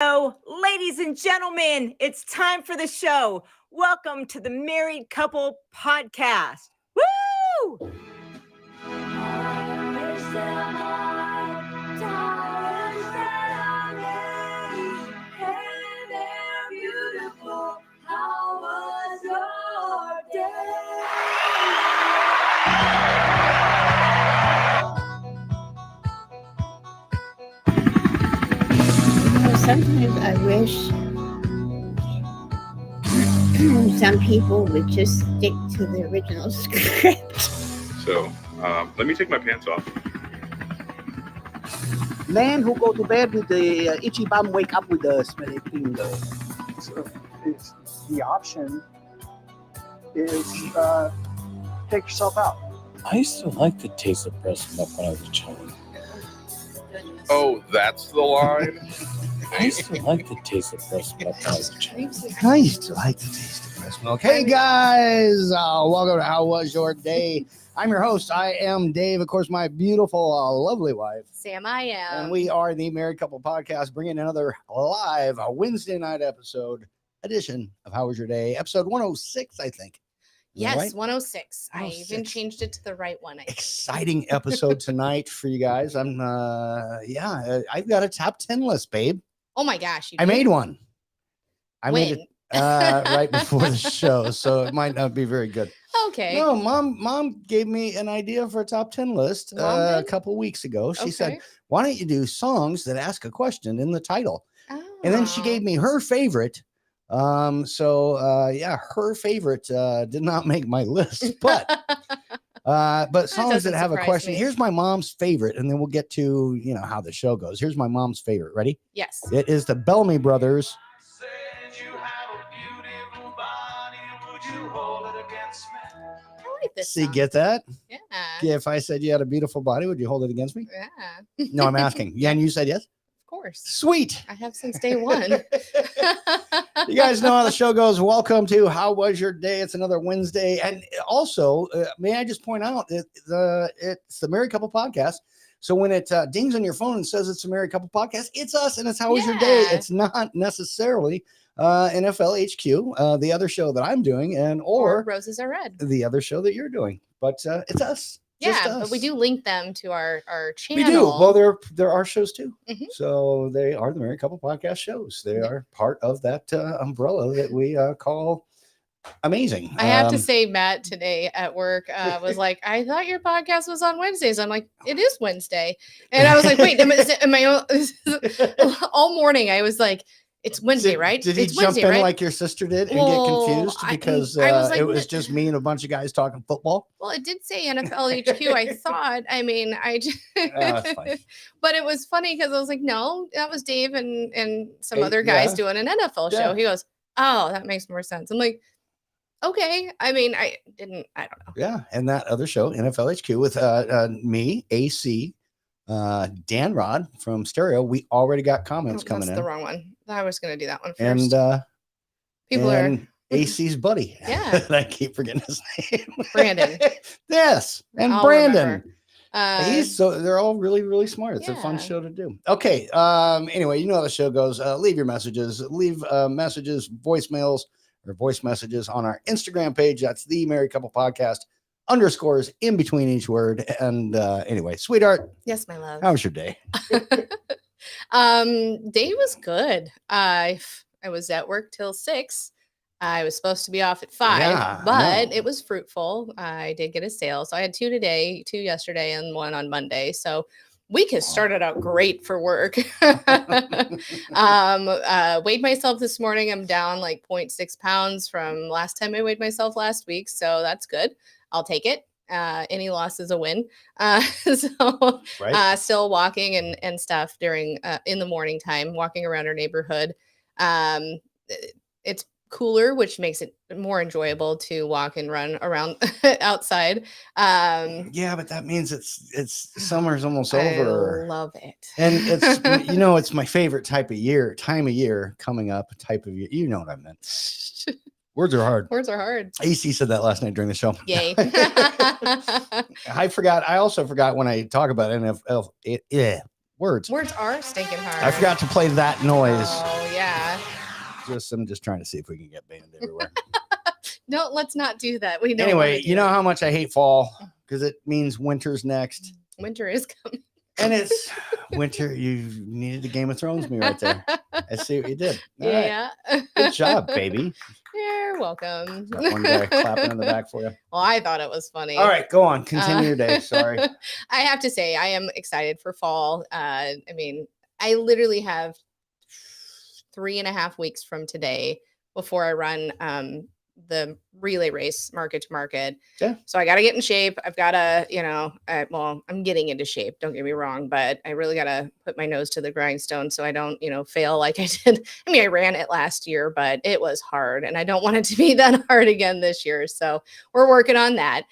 So, ladies and gentlemen, it's time for the show. Welcome to the Married Couple Podcast. Woo! Sometimes I wish some people would just stick to the original script. So, let me take my pants off. Man who go to bed with the itchy bum wake up with the smelly finger. So it's, the option is take yourself out. I used to like the taste of breast milk when I was a child. Oh, that's the line? I used to like the taste of breast milk when I was a child. I used to like the taste of breast milk. Hey guys, welcome to How Was Your Day? I'm your host. I am Dave. Of course, my beautiful, lovely wife. Sam, I am. And we are the Married Couple Podcast, bringing another live Wednesday night edition of How Was Your Day? Episode 106, I think. Yes, Right? 106. I 106. even changed it to the right one. Exciting episode tonight for you guys. I've got a top 10 list, babe. Oh my gosh. I made one. I made When? it right before the show, so it might not be very good. Okay. No, mom gave me an idea for a top 10 list Mom a did? couple weeks ago. She Okay. said, why don't you do songs that ask a question in the title? And then she gave me her favorite. Her favorite did not make my list, but songs that doesn't have a surprise question. me. Here's my mom's favorite, and then we'll get to how the show goes. Here's my mom's favorite. Ready? Yes. It is the Bellamy Brothers. I like this See, song. get that? Yeah. If I said you had a beautiful body, would you hold it against me? Yeah. No, I'm asking. Yeah, and you said yes? Of course. Sweet. I have since day one. You guys know how the show goes. Welcome to How Was Your Day? It's another Wednesday. And also, may I just point out, it's the Married Couple Podcast. So when it dings on your phone and says it's a Married Couple Podcast, it's us and it's How Was Your Day? Yeah. It's not necessarily NFL HQ, the other show that I'm doing, Or or Roses Are Red. the other show that you're doing. But it's us. Just Yeah, but we us. do link them to our channel. We do. Well, there are shows too. Mhm. So they are the Married Couple Podcast shows. They are part of that umbrella that we call amazing. I have to say, Matt today at work was like, I thought your podcast was on Wednesdays. I'm like, it is Wednesday. And I was like, wait, am I all morning? I was like, it's Wednesday, right? Did he It's jump Wednesday, in right? like your sister did and Well, get confused I because was like, it was "What?" just me and a bunch of guys talking football? Well, it did say NFL HQ. I thought. I mean, That's fine. but it was funny because I was like, no, that was Dave and some Hey, other guys yeah. doing an NFL show. Yeah. He goes, oh, that makes more sense. I'm like, okay. I mean, I don't know. Yeah, and that other show, NFL HQ, with me, AC, Dan Rod from Stereo. We already got comments Oh, coming that's in. the wrong one. I was going to do that one And first. People and AC's buddy. Yeah. And I keep forgetting his name. Brandon. Yes. And I'll Brandon. remember. They're all really, really smart. It's a fun Yeah. show to do. Okay. Anyway, you know how the show goes. Leave your messages. Leave messages, voicemails, or voice messages on our Instagram page. That's the Married Couple Podcast. Underscores in between each word. And anyway, sweetheart, Yes, my love. how was your day? Day was good. I was at work till 6. I was supposed to be off at 5, Yeah, I but know. it was fruitful. I did get a sale. So I had 2 today, 2 yesterday, and 1 on Monday. So week has started out great for work. Weighed myself this morning. I'm down like 0.6 pounds from last time I weighed myself last week. So that's good. I'll take it. Any loss is a win. So Right? still walking and stuff during in the morning time, walking around our neighborhood. It's cooler, which makes it more enjoyable to walk and run around outside. Yeah, but that means it's summer's almost over. I love it. And it's it's my favorite time of year coming up, type of year. You know what I meant. Words are hard. Words are hard. AC said that last night during the show. Yay. I also forgot when I talk about NFL. Words. Words are stinking hard. I forgot to play that noise. Oh yeah. I'm just trying to see if we can get banned everywhere. No, let's not do that. We don't Anyway, wanna do you know that. how much I hate fall because it means winter's next. Winter is coming. And it's winter. You needed to Game of Thrones me right there. I see what you did. All right. Yeah. Good job, baby. You're welcome. Got one guy clapping in the back for you. Well, I thought it was funny. All right, go on. Continue your day. Sorry. I have to say, I am excited for fall. I mean, I literally have 3.5 weeks from today before I run the relay race market to market. Yeah. So I got to get in shape. I've got to, well, I'm getting into shape. Don't get me wrong, but I really got to put my nose to the grindstone so I don't, fail like I did. I mean, I ran it last year, but it was hard and I don't want it to be that hard again this year. So we're working on that.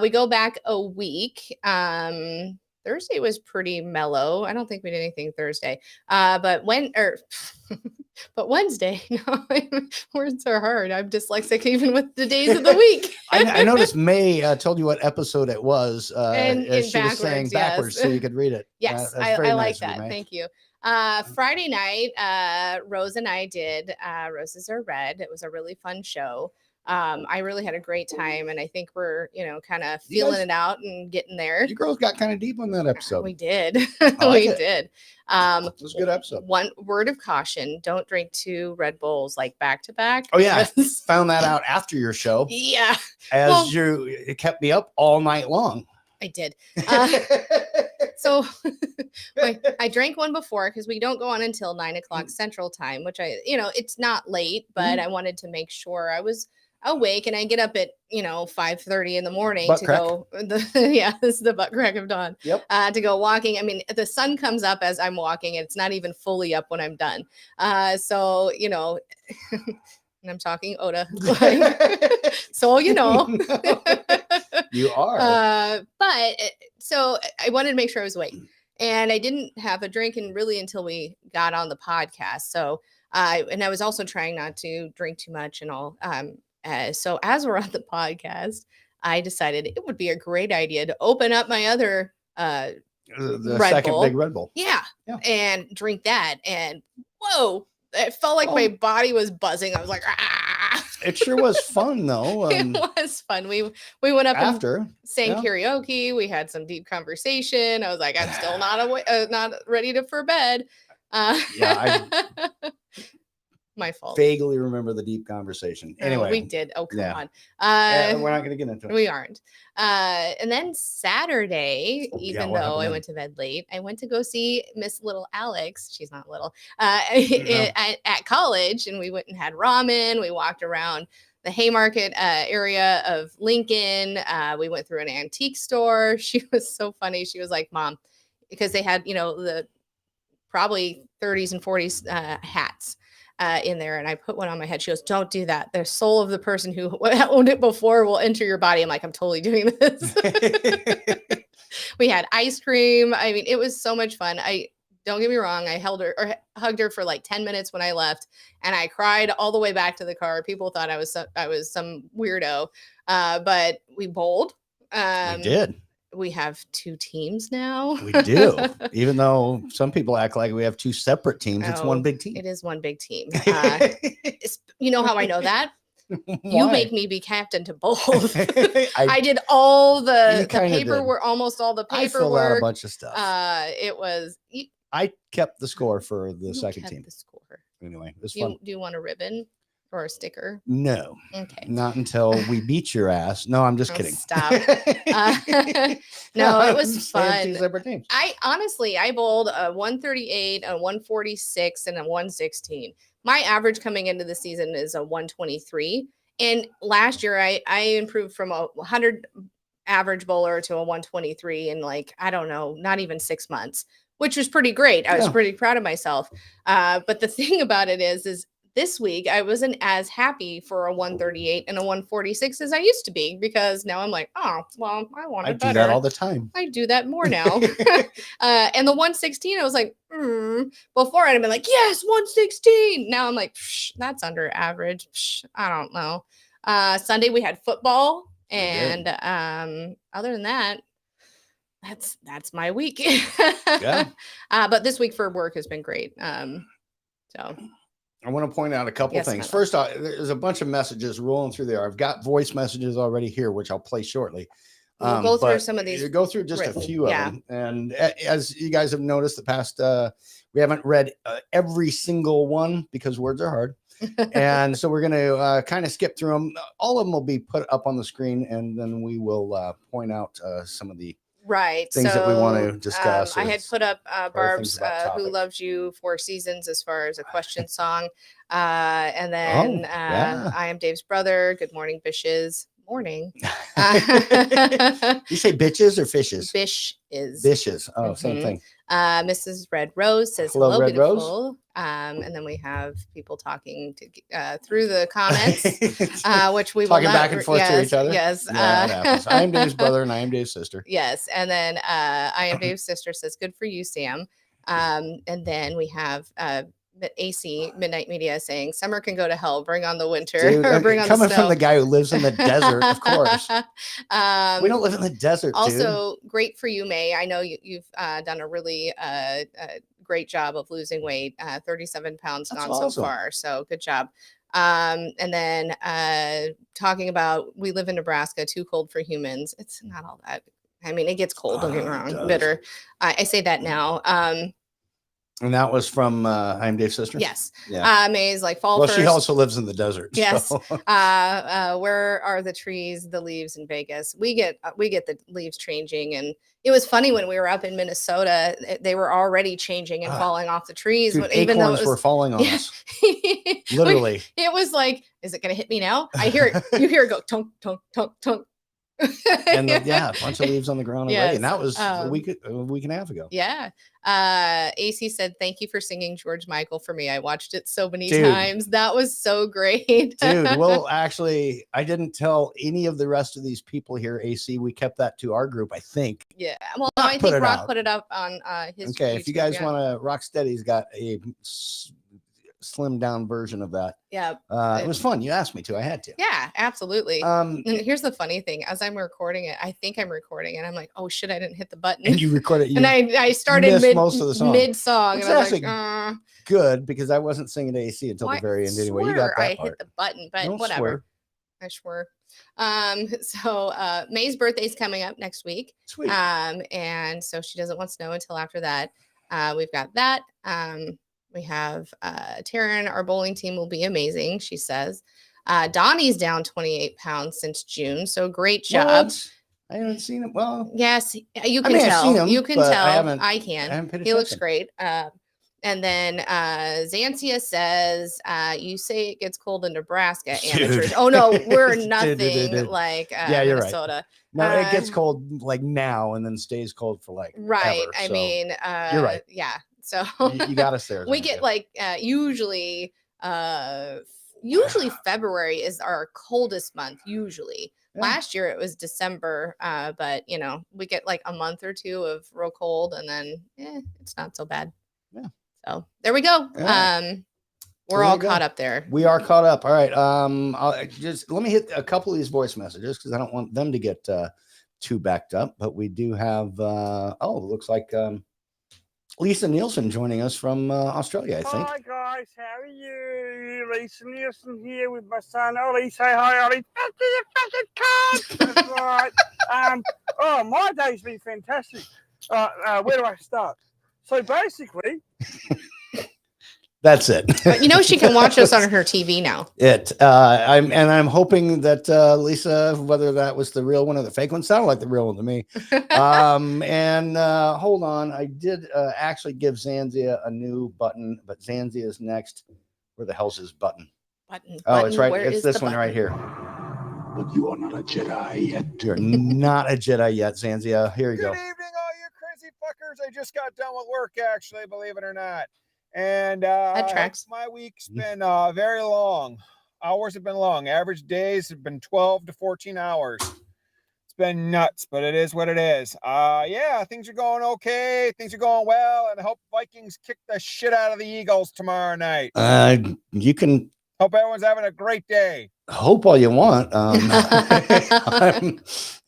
We go back a week. Thursday was pretty mellow. I don't think we did anything Thursday. But Wednesday, no, words are hard. I'm dyslexic even with the days of the week. I noticed May told you what episode it was. And as she was backwards, saying backwards yes. so you could read it. Yes, That's very I like nice of you, that. May. Thank you. Friday night, Rose and I did Roses Are Red. It was a really fun show. I really had a great time, and I think we're, kind of You feeling guys- it out and getting there. You girls got kind of deep on that episode. We did. like We it. did. It was a good episode. One word of caution: don't drink 2 Red Bulls like back to back. Oh, yeah. because- Found that out after your show yeah, as Well- it kept me up all night long. I did. So I drank one before because we don't go on until 9 o'clock Central Time, which it's not late, but I wanted to make sure I was awake, and I get up at 5:30 in the morning Butt to crack. go. This is the butt crack of dawn. Yep. To go walking. I mean, the sun comes up as I'm walking, and it's not even fully up when I'm done. So and I'm talking Oda. So You are. So I wanted to make sure I was awake, and I didn't have a drink until we got on the podcast. So I was also trying not to drink too much and all. So as we're on the podcast, I decided it would be a great idea to open up my other The Red second Bull. big Red Bull. yeah, Yeah. and drink that. And whoa, it felt like my body was buzzing. I was like, ah. It sure was fun though. It was fun. We went up and After sang yeah. karaoke. We had some deep conversation. I was like, I'm still not ready for bed. Yeah, My fault. vaguely remember the deep conversation. No, Anyway, we did. Oh, come yeah. on. yeah, we're not going to get into it. We aren't. And then Saturday, even what though happened I then? went to bed late, I went to go see Miss Little Alex. She's not little. Yeah. At college, and we went and had ramen. We walked around the Haymarket area of Lincoln. We went through an antique store. She was so funny. She was like, "Mom," because they had the probably 30s and 40s hats. In there, and I put one on my head. She goes, "Don't do that. The soul of the person who owned it before will enter your body." I'm like, "I'm totally doing this." We had ice cream. I mean, it was so much fun. Don't get me wrong. I hugged her for like 10 minutes when I left, and I cried all the way back to the car. People thought I was some weirdo, but we bowled. We did. We have 2 teams now. We do. Even though some people act like we have 2 separate teams, it's Oh, one big team. It is one big team. You know how I know that? You Why? make me be captain to both. I I did all the kinda did. paperwork, almost all the I filled out a paperwork. bunch of stuff. It was you I kept the score for the second kept team. the score. Anyway, it was fun. Do you want a ribbon or a sticker? No, Okay. not until we beat your ass. No, I'm just Oh, kidding. stop. No, it was Saying 2 fun. separate teams. I bowled a 138, a 146, and a 116. My average coming into the season is a 123. And last year I improved from a 100 average bowler to a 123 in I don't know, not even 6 months, which was pretty great. I was Yeah. pretty proud of myself. But the thing about it is this week I wasn't as happy for a 138 and a 146 as I used to be, because now I'm like, oh, well, I want I it do better. that all the time. I do that more now. And the 116, I was like, before I'd have been like, yes, 116. Now I'm like, that's under average. I don't know. Sunday we had football. We did. And other than that, that's my week. Yeah. But this week for work has been great. So I want to point out a couple Yes, things. Mela. First off, there's a bunch of messages rolling through there. I've got voice messages already here, which I'll play shortly. we'll go through but some of these. you go through just a written, few of yeah. them. And as you guys have noticed, the past, we haven't read every single one because words are hard. And so we're going to kind of skip through them. All of them will be put up on the screen, and then we will point out some of the Right. things that we want to discuss. I or had put up things Barb's about Who topics. Loves You 4 Seasons as far as a question song. And then yeah. I Am Dave's Brother. Good morning, Bishes. Morning. You say bitches or fishes? Bish is. Bishes. Oh, same Mhm. thing. Mrs. Red Rose says Hello, hello, Red Rose. beautiful. And then we have people talking through the comments, which we Talking will not, back and forth to each other. Yes. Yeah, that happens. I am Dave's brother and I am Dave's sister. Yes. And then I am Dave's sister says, good for you, Sam. And then we have AC Midnight Media saying, summer can go to hell. Bring on the winter. Dude, or bring on coming the snow. from the guy who lives in the desert, of course. We don't live in the desert, dude. Also, great for you, May. I know you've done a really great job of losing weight. 37 pounds That's gone awesome. so far. So good job. And then talking about we live in Nebraska, too cold for humans. It's not all that. I mean, it gets cold. Don't get me It wrong. does. Bitter. I say that now. And that was from I am Dave's sister? Yes. Yeah. May's like fall Well, first. she also lives in the desert. Yes. so- Where are the trees, the leaves in Vegas? We get the leaves changing, and it was funny when we were up in Minnesota. They were already changing and Ah, falling off the trees. Dude, Even though acorns it were was falling on Yeah. us. Literally. it was like, is it going to hit me now? I hear it. You hear it go tunk tunk tunk tunk. And yeah, a bunch of leaves on the ground already. Yes, And that was a um, week and a half ago. Yeah. AC said, thank you for singing George Michael for me. I watched it so many Dude. times. That was so great. Dude, well, actually, I didn't tell any of the rest of these people here, AC. We kept that to our group, I think. Yeah. Well, no, Rock I put think it Rock out. put it up on his. Okay, if you YouTube, guys yeah. want to, Rocksteady's got a slimmed down version of that. Yeah. It was fun. You asked me to. I had to. Yeah, absolutely. And And here's the funny thing: as I'm recording it, I think I'm recording, and I'm like, "Oh shit, I didn't hit the button." you recorded. You And I started missed mid most of the song. mid song, It's and I was like, actually good because I wasn't singing to AC until well, the very end anyway. You swear got that I part. hit the button, but Don't whatever. swear. I swear. So May's birthday's coming up next week. Sweet. And so she doesn't want snow until after that. We've got that. We have Taryn, our bowling team will be amazing, she says. Donnie's down 28 pounds since June. So great job. What? I haven't seen it. Well, Yes, you I can mean, I've tell. seen him, You can but I tell. haven't- I I can. haven't paid He looks attention. great. And then Xantia saes, you say it gets cold in Nebraska, Dude. amateurs. Oh no, we're Dude, nothing dude, dude. like Yeah, you're right. Minnesota. No, it gets Uh, cold like now and then stays cold for like Right. ever, I so mean, you're right. Yeah. So you got us there. we Xandia. get like usually February is our coldest month usually. Yeah. Last year it was December, but you know, we get like a month or two of real cold and then it's not so bad. Yeah. So there we go. Yeah. We're There all you go. caught up there. We are caught up. All right. I'll just let me hit a couple of these voice messages because I don't want them to get too backed up. But we do have. It looks like Lisa Nielsen joining us from Australia. I think. Hi guys, how are you? Lisa Nielsen here with my son Ollie. Say hi, Ollie. Fucking That's right. Oh, my day's been fantastic. Where do I start? So basically, That's it. But you know she can watch us on her TV now. I'm hoping that Lisa, whether that was the real one or the fake one, sounded like the real one to me. Hold on, I did actually give Zanzia a new button, but Zanzia is next. Where the hell's his button? Oh, it's right. Where It's is this the one right button? here. But you are not a Jedi yet. You're not a Jedi yet, Zanzia. Here you good go. evening, all you crazy fuckers. I just got done with work, actually, believe it or not. And That tracks. my week's been very long. Hours have been long. Average days have been 12 to 14 hours. It's been nuts, but it is what it is. Yeah, things are going okay. Things are going well, and I hope Vikings kick the shit out of the Eagles tomorrow night. You can Hope everyone's having a great day. Hope all you want.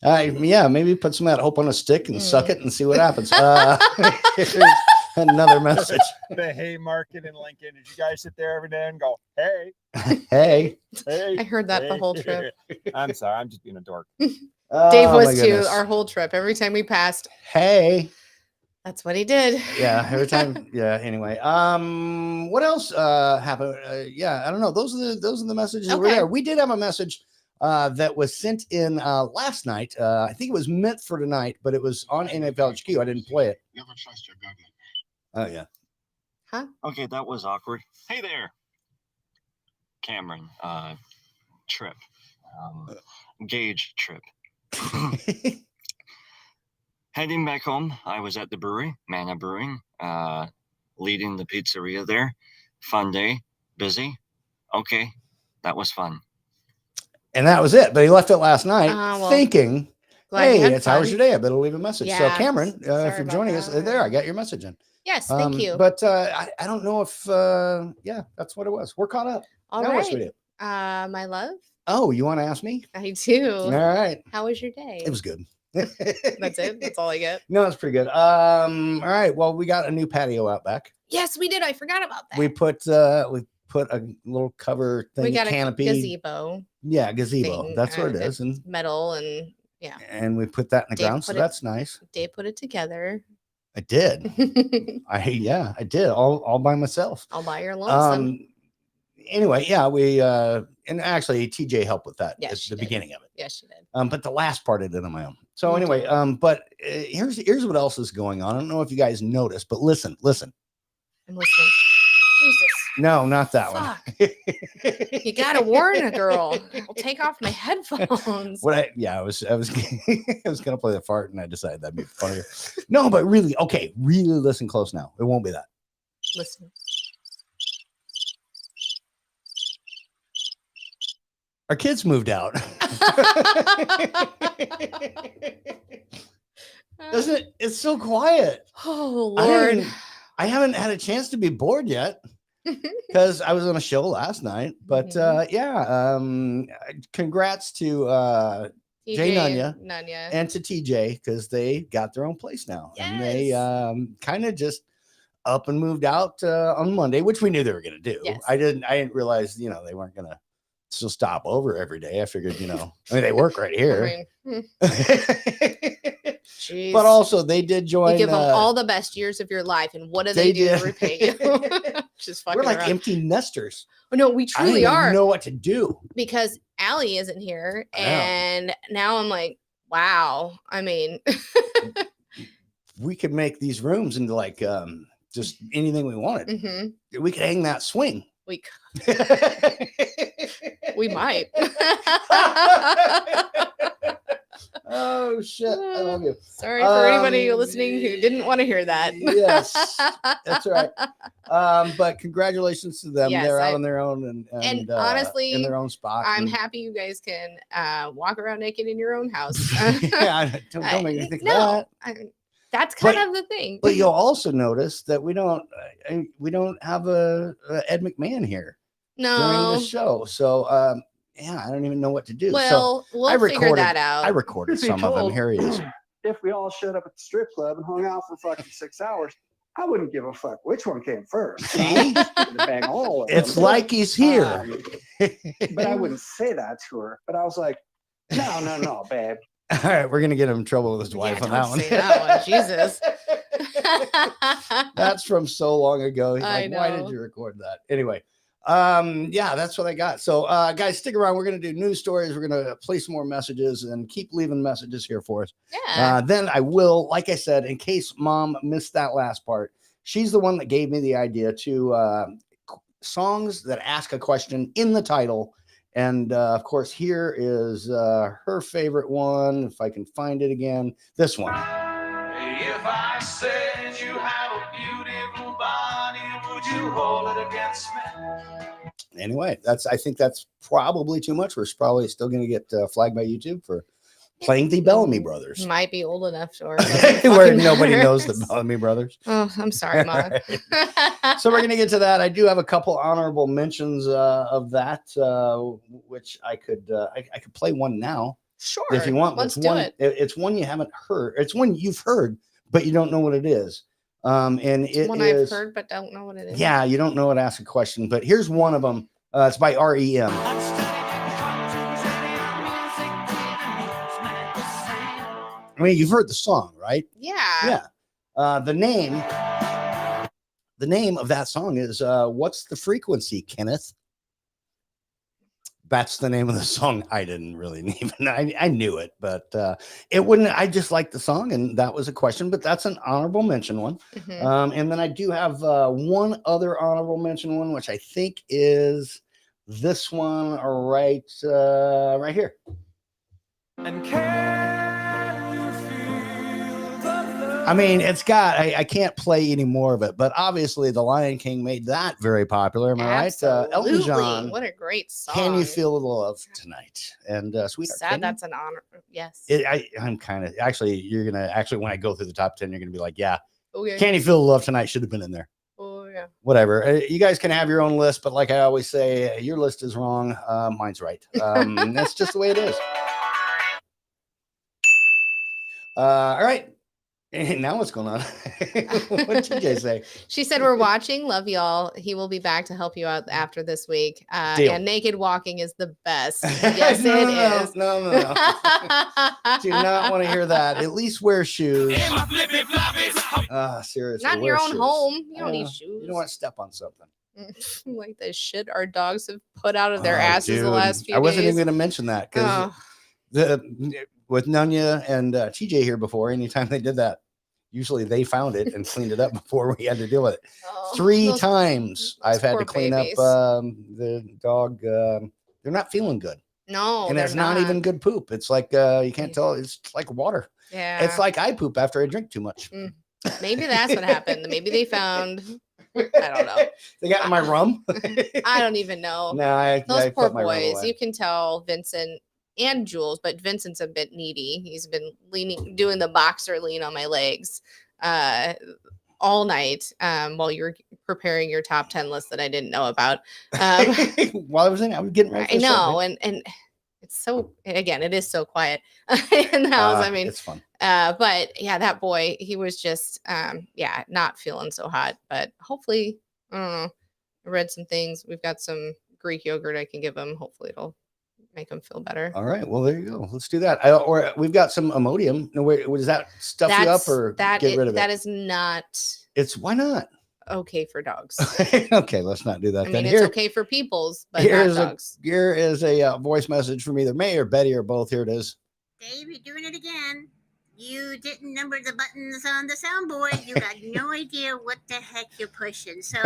Yeah, maybe put some of that hope on a stick and suck it and see what happens. Here's another message. The Haymarket in Lincoln. Did you guys sit there every day and go, hey, Hey. hey? I heard that the whole trip. I'm sorry. I'm just being a dork. Dave Oh, was my too goodness. our whole trip. Every time we passed, Hey. that's what he did. Yeah, every time. Yeah. Anyway, what else happened? Yeah, I don't know. Those are the messages that were Okay. there. We did have a message that was sent in last night. I think it was meant for tonight, but it was on NFL HQ. I didn't play it. Never trust your government. Oh yeah. Okay, that was awkward. Hey there, Cameron. Trip. Gage trip. Heading back home, I was at the brewery, Mana Brewing, leading the pizzeria there. Fun day, busy. Okay, that was fun. And that was it. But he left it last night Well, thinking, glad you hey, had it's how was fun. your day? I better leave a message. So Yeah, Cameron, if sorry you're about joining us, that. there, I got your message in. Yes, thank you. But I don't know if yeah, that's what it was. We're caught up. All Now what should we right. do? My love, Oh, you want to ask me? I do. All right. How was your day? It was good. That's it. That's all I get. No, it's pretty good. All right. Well, we got a new patio out back. Yes, we did. I forgot about that. We put a little cover thing, We got canopy. a gazebo, Yeah, gazebo. thing, That's what it it's is. And metal, and yeah, we put that in the Dave ground. So put it- that's nice. Dave put it together. I did. I did all by myself. All by your lonesome. Anyway, yeah, we and actually TJ helped with that Yes, at she the did. beginning of it. Yes, you did. But the last part I did on my own. So Me anyway, too. but here's what else is going on. I don't know if you guys noticed, but listen. I'm listening. Jesus, No, not that fuck! one. You gotta warn a girl. I'll take off my headphones. I was I was gonna play the fart and I decided that'd be funnier. No, but really, okay, really listen close now. It won't be that. Listen. Our kids moved out. Doesn't it? It's so quiet. Oh I Lord. haven't had a chance to be bored yet because I was on a show last night. But Mhm. congrats to Jay Nunya and to TJ because they got their own place now. And they kind of just up and moved out on Monday, which we knew they were going to do. Yes. I didn't realize, they weren't going to still stop over every day. I figured, I mean, they work right here. Jeez. But also they did join. You give them all the best years of your life, and what do they they do to did. repay you? Just fucking We're like around. empty nesters. Oh, no, we I don't truly even are. know what to do. Because Allie isn't here, I know. and now I'm like, wow. I mean, We could make these rooms into like just anything we wanted. mhm, We could hang that swing. we might. Oh shit! I love you. Sorry for anybody Um, listening who didn't want to hear that. Yes, that's right. But congratulations to them. Yes, They're out on their own and honestly, in their own spot. I'm and- happy you guys can walk around naked in your own house. yeah, don't make me think of no, that. that's kind But- of the thing. But you'll also notice that we don't have a Ed McMahon here during No. the show. So yeah, I don't even know what to do. Well, so we'll I figure recorded that out. I recorded Truth be some of them. told, Here he is. If we all showed up at the strip club and hung out for fucking 6 hours, I wouldn't give a fuck which one came first. See? Bang all of It's them. like he's here. But I wouldn't say that to her. But I was like, no, babe. All right, we're gonna get him in trouble with his Yeah, wife on don't that one. say that one. Jesus. That's from so long ago. He's I like, why did know. you record that? Anyway, yeah, that's what I got. So guys, stick around. We're gonna do news stories. We're gonna play some more messages and keep leaving messages here for us. Yeah. Then I will, like I said, in case mom missed that last part, she's the one that gave me the idea to songs that ask a question in the title. And of course, here is her favorite one. If I can find it again, this one. If I said you have a beautiful body, would you hold it against me? Anyway, I think that's probably too much. We're probably still going to get flagged by YouTube for playing the Bellamy Brothers. Might be old enough or Where nobody knows the Bellamy Brothers. Oh, I'm sorry, Mom. So we're going to get to that. I do have a couple honorable mentions of that, which I could play one now. Sure. If you want. Let's It's do one, it. It's one you haven't heard. It's one you've heard, but you don't know what it is. And it One is, I've heard but don't know what it is. yeah, you don't know what to ask a question, but here's one of them. It's by REM. I mean, you've heard the song, right? Yeah. Yeah. The name of that song is What's the Frequency, Kenneth? That's the name of the song. I didn't really even, I knew it, but it wouldn't, I just liked the song and that was a question, but that's an honorable mention one. And then I do have one other honorable mention one, which I think is this one right here. And can you feel the love? I mean, it's got, I can't play any more of it, but obviously The Lion King made that very popular. Am I right? Elton Absolutely. John. What a great song. Can You Feel the Love Tonight? And Sweetheart. Sad can you? that's an honor. Yes. I'm kind of, actually, you're going to, actually, when I go through the top 10, you're going to be like, yeah, Okay. Can You Feel the Love Tonight should have been in there. Oh, yeah. Whatever. You guys can have your own list, but like I always say, your list is wrong. Mine's right. That's just the way it is. All right. And now what's going on? What did TJ say? She said, we're watching. Love y'all. He will be back to help you out after this week. Deal. And naked walking is the best. Yes, No, it no, is. no. Do not want to hear that. At least wear shoes. Seriously. Not in wear your own shoes. home. You don't need You shoes. don't want to step on something. Like the shit our dogs have put out of their Oh, asses the dude. last few I wasn't days. even going to mention that because Oh. with Nunya and TJ here before, anytime they did that, usually they found it and cleaned it up before we had to deal with it. Oh, 3 those- times I've had to poor clean babies. up the dog. They're not feeling good. No, And they're it's not even good poop. It's like you can't tell. It's like water. Yeah. It's like I poop after I drink too much. Maybe that's what happened. Maybe they found. I don't know. They got in my rum. I don't even know. No, I Those poor put my rum boys. away. You can tell Vincent and Jules, but Vincent's a bit needy. He's been doing the boxer lean on my legs all night while you're preparing your top 10 list that I didn't know about. While I was getting ready. For I the show, know, right? and it's so, again, it is so quiet in the house. I mean, it's fun. but yeah, that boy, he was just not feeling so hot, but hopefully, I don't know. I read some things. We've got some Greek yogurt I can give him. Hopefully it'll make him feel better. All right. Well, there you go. Let's do that. Or we've got some Imodium. No, wait, does that stuff you up or get rid of it? That is not Why not? okay for dogs. Okay, let's not do that. I then. mean, it's okay for people's, but not Here's dogs. here is a voice message from either May or Betty or both. Here it is. Dave, you're doing it again. You didn't number the buttons on the soundboard. You got no idea what the heck you're pushing. So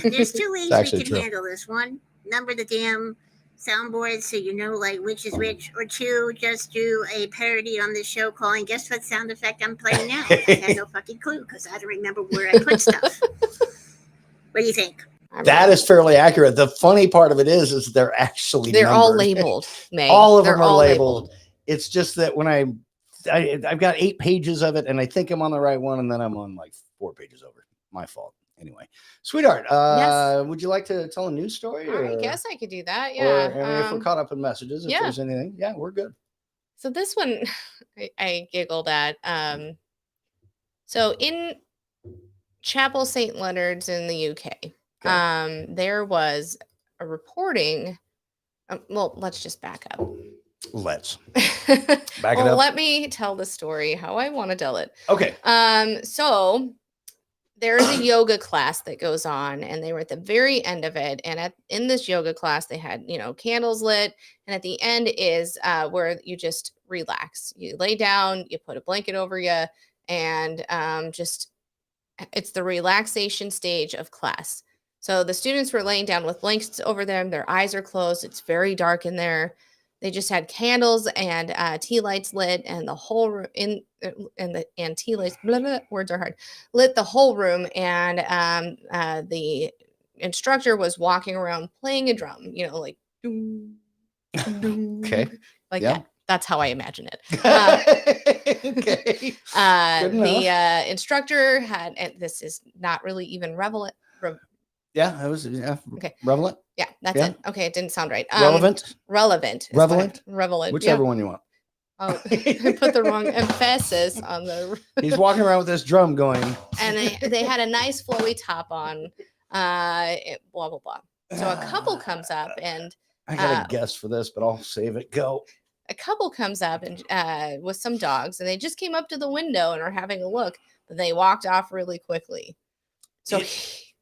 there's 2 ways we actually can true. handle this. 1, number the damn soundboard so you know like which is which. Or 2, just do a parody on this show calling guess what sound effect I'm playing now. I had no fucking clue because I don't remember where I put stuff. What do you think? That is fairly accurate. The funny part of it is they're actually They're all numbered. labeled, May. All of They're them are all labeled. It's just that when I've got 8 pages of it and I think I'm on the right one and then I'm on like 4 pages over. My fault. Anyway, sweetheart, Yes. would you like to tell a news story? I or- guess I could do that. or, Yeah. I mean, if we're caught up in messages, if yeah. there's anything, yeah, we're good. So this one I giggled at. So in Chapel St. Leonard's in the UK, there was a reporting. Well, let's just back up. Let's back it Well, up. let me tell the story how I want to tell it. Okay. So there's a yoga class that goes on, and they were at the very end of it. And in this yoga class, they had, candles lit. And at the end is where you just relax. You lay down, you put a blanket over you, and it's the relaxation stage of class. So the students were laying down with blankets over them. Their eyes are closed. It's very dark in there. They just had candles and tea lights lit, and the whole room and tea lights. Blah, blah, words are hard. Lit the whole room, and the instructor was walking around playing a drum. Like doom, doom, Okay. like Yeah. that. That's how I imagine it. Okay. Good The instructor had, and this is not really even relevant. Yeah, that was Okay. relevant. Yeah, that's Yeah. it. Okay, it didn't sound right. Relevant. Relevant. is what Relevant? Relevant. Whichever yeah. one you want. Oh, I put the wrong emphasis on the. He's walking around with this drum going. And they had a nice flowy top on. Blah blah blah. So a couple comes up and I got a guess for this, but I'll save it. Go. a couple comes up and with some dogs, and they just came up to the window and are having a look, but they walked off really quickly. So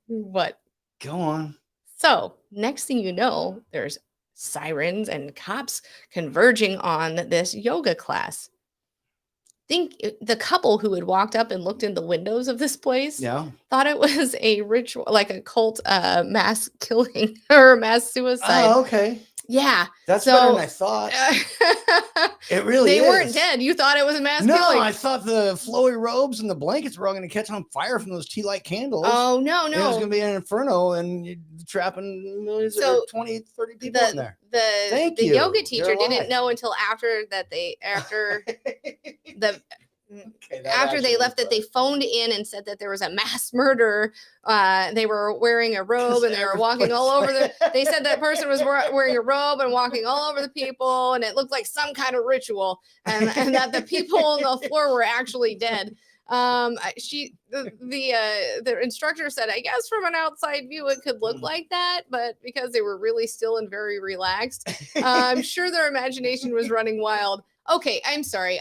what? Go on. So next thing you know, there's sirens and cops converging on this yoga class. Think the couple who had walked up and looked in the windows of this place Yeah. thought it was a ritual, like a cult mass killing or mass suicide. Oh, okay. Yeah. That's better than I thought. It really They is. weren't dead. You thought it was a mass No, killing. I thought the flowy robes and the blankets were all going to catch on fire from those tea light candles. Oh, no, And it was no. going to be an inferno and you're trapping millions So, or 20, 30 people in there. Thank The you. yoga You're teacher didn't alive. know until after they actually left that they phoned in and said that there was a mass murder. They were wearing a robe and they were walking all over they said that person was wearing a robe and walking all over the people, and it looked like some kind of ritual, and that the people on the floor were actually dead. The instructor said, I guess from an outside view it could look like that, but because they were really still and very relaxed, I'm sure their imagination was running wild. Okay, I'm sorry.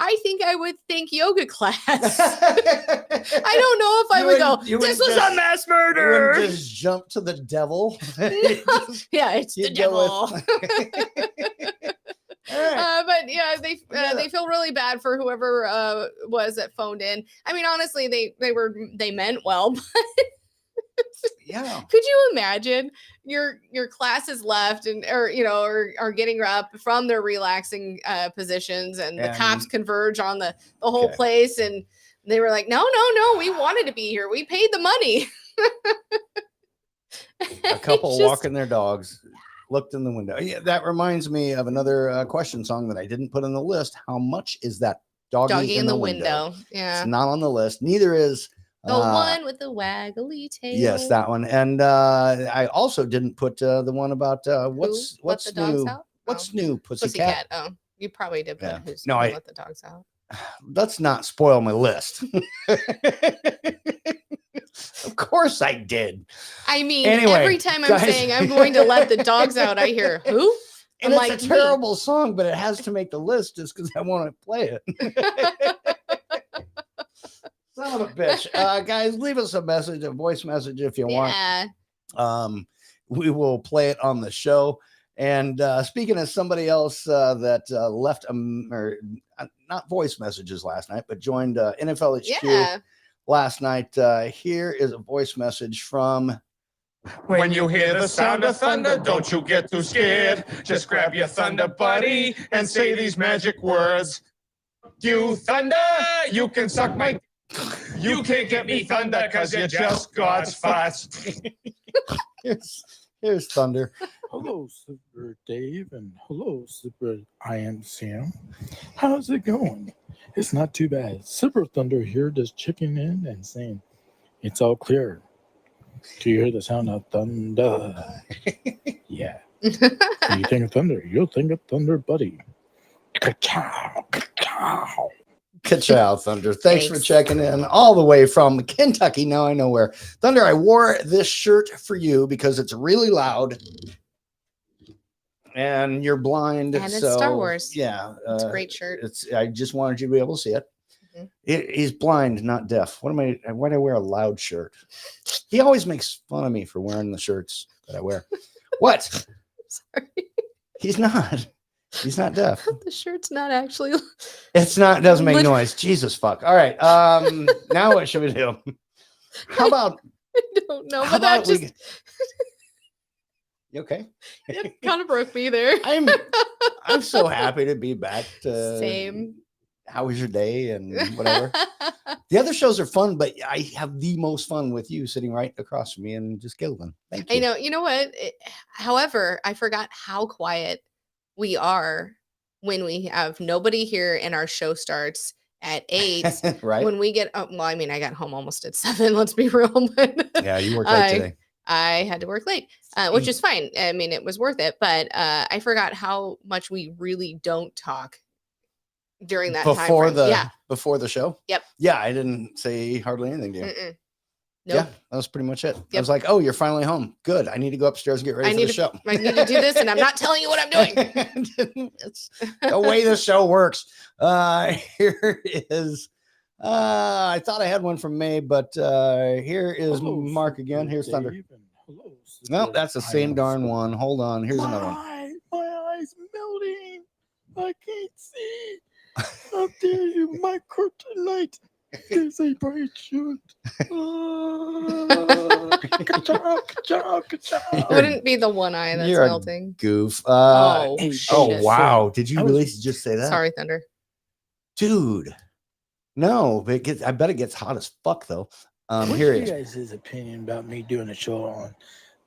I think I would think yoga class. I don't know if I would go, this was a mass You murder. wouldn't just jump to the devil. Yeah, it's the You'd go devil. All right. But yeah, they feel really bad for whoever was that phoned in. I mean, honestly, they meant well, but Yeah. could you imagine your class is left and or are getting up from their relaxing positions, and the cops converge on the whole Okay. place, and they were like, no, we wanted to be here, we paid the money. A couple Just- walking their dogs looked in the window. Yeah, that reminds me of another question song that I didn't put on the list. How much is that doggy in the window? Yeah, It's not on the list. Neither is the one with the waggly tail. Yes, that one. And I also didn't put the one about what's Let the dogs new. out? What's Oh. new, Pussycat? Oh, you probably did put Yeah. who's No, gonna I- let the dogs out. Let's not spoil my list. Of course I did. I mean, Anyway, every time I'm guys- saying I'm going to let the dogs out, I hear who? And I'm it's like, a me. terrible song, but it has to make the list just because I want to play it. Son of a bitch. Guys, leave us a message, a voice message if you want. Yeah. We will play it on the show. And speaking of somebody else that left not voice messages last night, but joined NFL HQ Yeah. last night, here is a voice message from. When you hear the sound of thunder, don't you get too scared. Just grab your thunder buddy and say these magic words. You thunder, you can suck my. You can't get me thunder because you're just God's farts. Here's Thunder. Hello, Super Dave, and hello, Super I Am Sam. How's it going? It's not too bad. Super Thunder here just checking in and saying, it's all clear. Do you hear the sound of thunder? Yeah. When you think of thunder, you'll think of Thunder Buddy. Ka-chow, ka-chow. Ka-chow, Thunder. Thanks for checking in all the way from Kentucky. Now I know where. Thunder, I wore this shirt for you because it's really loud and you're blind. And it's so, Star Wars. Yeah. It's a great shirt. I just wanted you to be able to see it. Mhm. He's blind, not deaf. Why do I wear a loud shirt? He always makes fun of me for wearing the shirts that I wear. What? Sorry. He's not. He's not deaf. The shirt's not actually. It's not. It doesn't make Lit- noise. Jesus fuck. All right. Now what should we do? How about? I don't know, How but that about we just You okay? it kind of broke me there. I'm so happy to be back. To Same. How was your day and whatever? The other shows are fun, but I have the most fun with you sitting right across from me and just giggling. Thank you. I know. You know what? However, I forgot how quiet we are when we have nobody here and our show starts at 8. Right. When we get well, I mean, I got home almost at 7, let's be real. But Yeah, you worked late today. I had to work late, which is fine. I mean, it was worth it, but I forgot how much we really don't talk during that time frame. Before the show. Yep. Yeah, I didn't say hardly anything to you. Mm-mm. Yeah, Nope. that was pretty much it. I Yep. was like, "Oh, you're finally home. Good. I need to go upstairs and get ready for the show." I need to do this, and I'm not telling you what I'm doing. It's the way the show works. Here is. I thought I had one from May, but here is Hello, Mark again. Super Here's Thunder. Dave, and hello, No, Super that's the same Iron darn Sam. one. Hold on. Here's another one. My eyes melting. I can't see. How dare you? My kryptonite is a bright shoot. It wouldn't be the one eye that's You're a melting. goof. Oh, Hey, shit. Oh wow! Did you I was- really just say that, Sorry, Thunder. dude? No, but I bet it gets hot as fuck though. What's Here your it is. guys' opinion about me doing a show on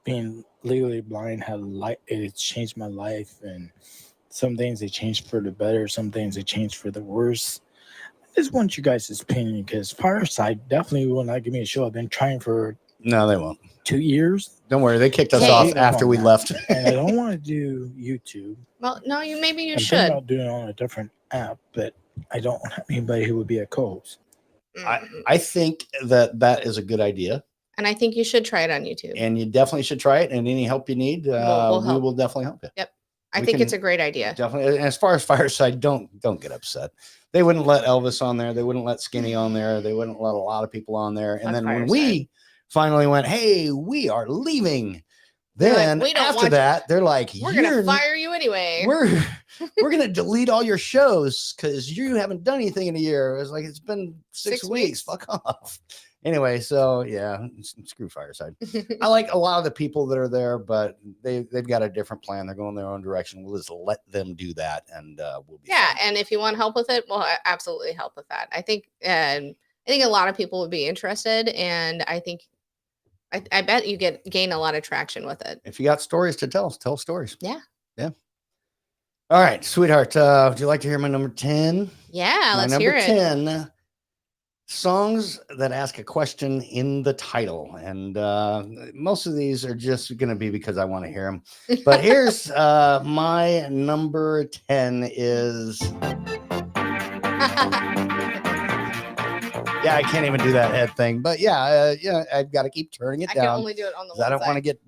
being legally blind? How it's changed my life, and some things they changed for the better, some things they changed for the worse. I just want you guys' opinion because Fireside definitely will not give me a show. I've been trying for No, they won't. 2 years, Don't worry. They kicked us Hey. off after we left. and I don't want to do YouTube. Well, no, maybe you I'm should. thinking about doing it on a different app, but I don't have anybody who would be a co-host. I think that is a good idea, And I think you should try it on YouTube. and you definitely should try it. And any help you need, We'll we help. will definitely help you. I we think it's can- a great idea. Definitely. And as far as Fireside, don't get upset. They wouldn't let Elvis on there. They wouldn't let Skinny on there. They wouldn't let a lot of people on there. And Fuck then when Fireside. we finally went, hey, we are leaving. They're like, Then "We don't after want you. that, they're like, We're gonna "You're- fire you anyway. we're gonna delete all your shows because you haven't done anything in a year." It was like, it's been 6 weeks. Fuck off. Anyway, so yeah, screw Fireside. I like a lot of the people that are there, but they've got a different plan. They're going their own direction. We'll just let them do that, and we'll be Yeah, fine. and if you want help with it, we'll absolutely help with that. I think a lot of people would be interested, and I think I bet you gain a lot of traction with it. If you got stories to tell stories. Yeah. All right, sweetheart. Would you like to hear my number 10? Yeah, My let's number hear it. 10 songs that ask a question in the title. And most of these are just going to be because I want to hear them. But here's my number 10 is. Yeah, I can't even do that head thing. But yeah, I've got to keep turning it I can down. only do it on the 'cause I don't want to get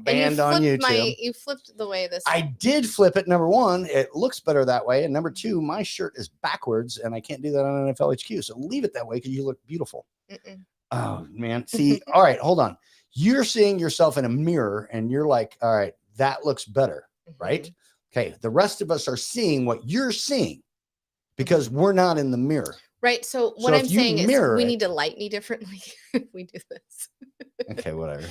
banned on YouTube. You flipped the way this. I did flip it. Number one, it looks better that way. And number two, my shirt is backwards and I can't do that on NFL HQ. So leave it that way because you look beautiful. Mm-mm. Oh, man. See, all right, hold on. You're seeing yourself in a mirror and you're like, all right, that looks better, right? Okay. The rest of us are seeing what you're seeing because we're not in the mirror. Right. So what So I'm if you saying is mirror we it- need to light me differently if we do this. Okay, whatever.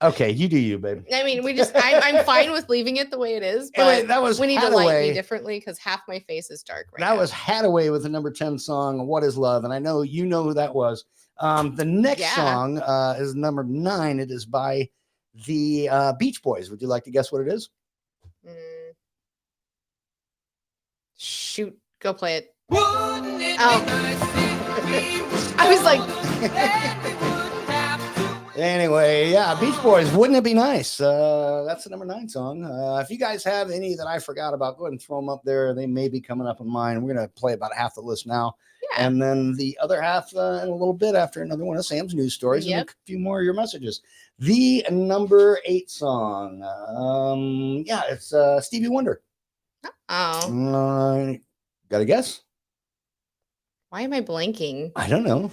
Okay, you do you, babe. I mean, I'm fine with leaving it the way it is, but Anyway, that was we need to light Hathaway. me differently because half my face is dark right That now. was Hathaway with the number 10 song, What is Love? And I know you know who that was. The next Yeah. song is number 9. It is by the Beach Boys. Would you like to guess what it is? Shoot, go play it. Oh. I was like, Anyway, yeah, Beach Boys. Wouldn't it be nice? That's the number 9 song. If you guys have any that I forgot about, go ahead and throw them up there. They may be coming up in mine. We're going to play about half the list now. Yeah. And then the other half in a little bit after another one of Sam's news stories and Yep. a few more of your messages. The number 8 song. It's Stevie Wonder. oh, Got a guess? why am I blanking? I don't know.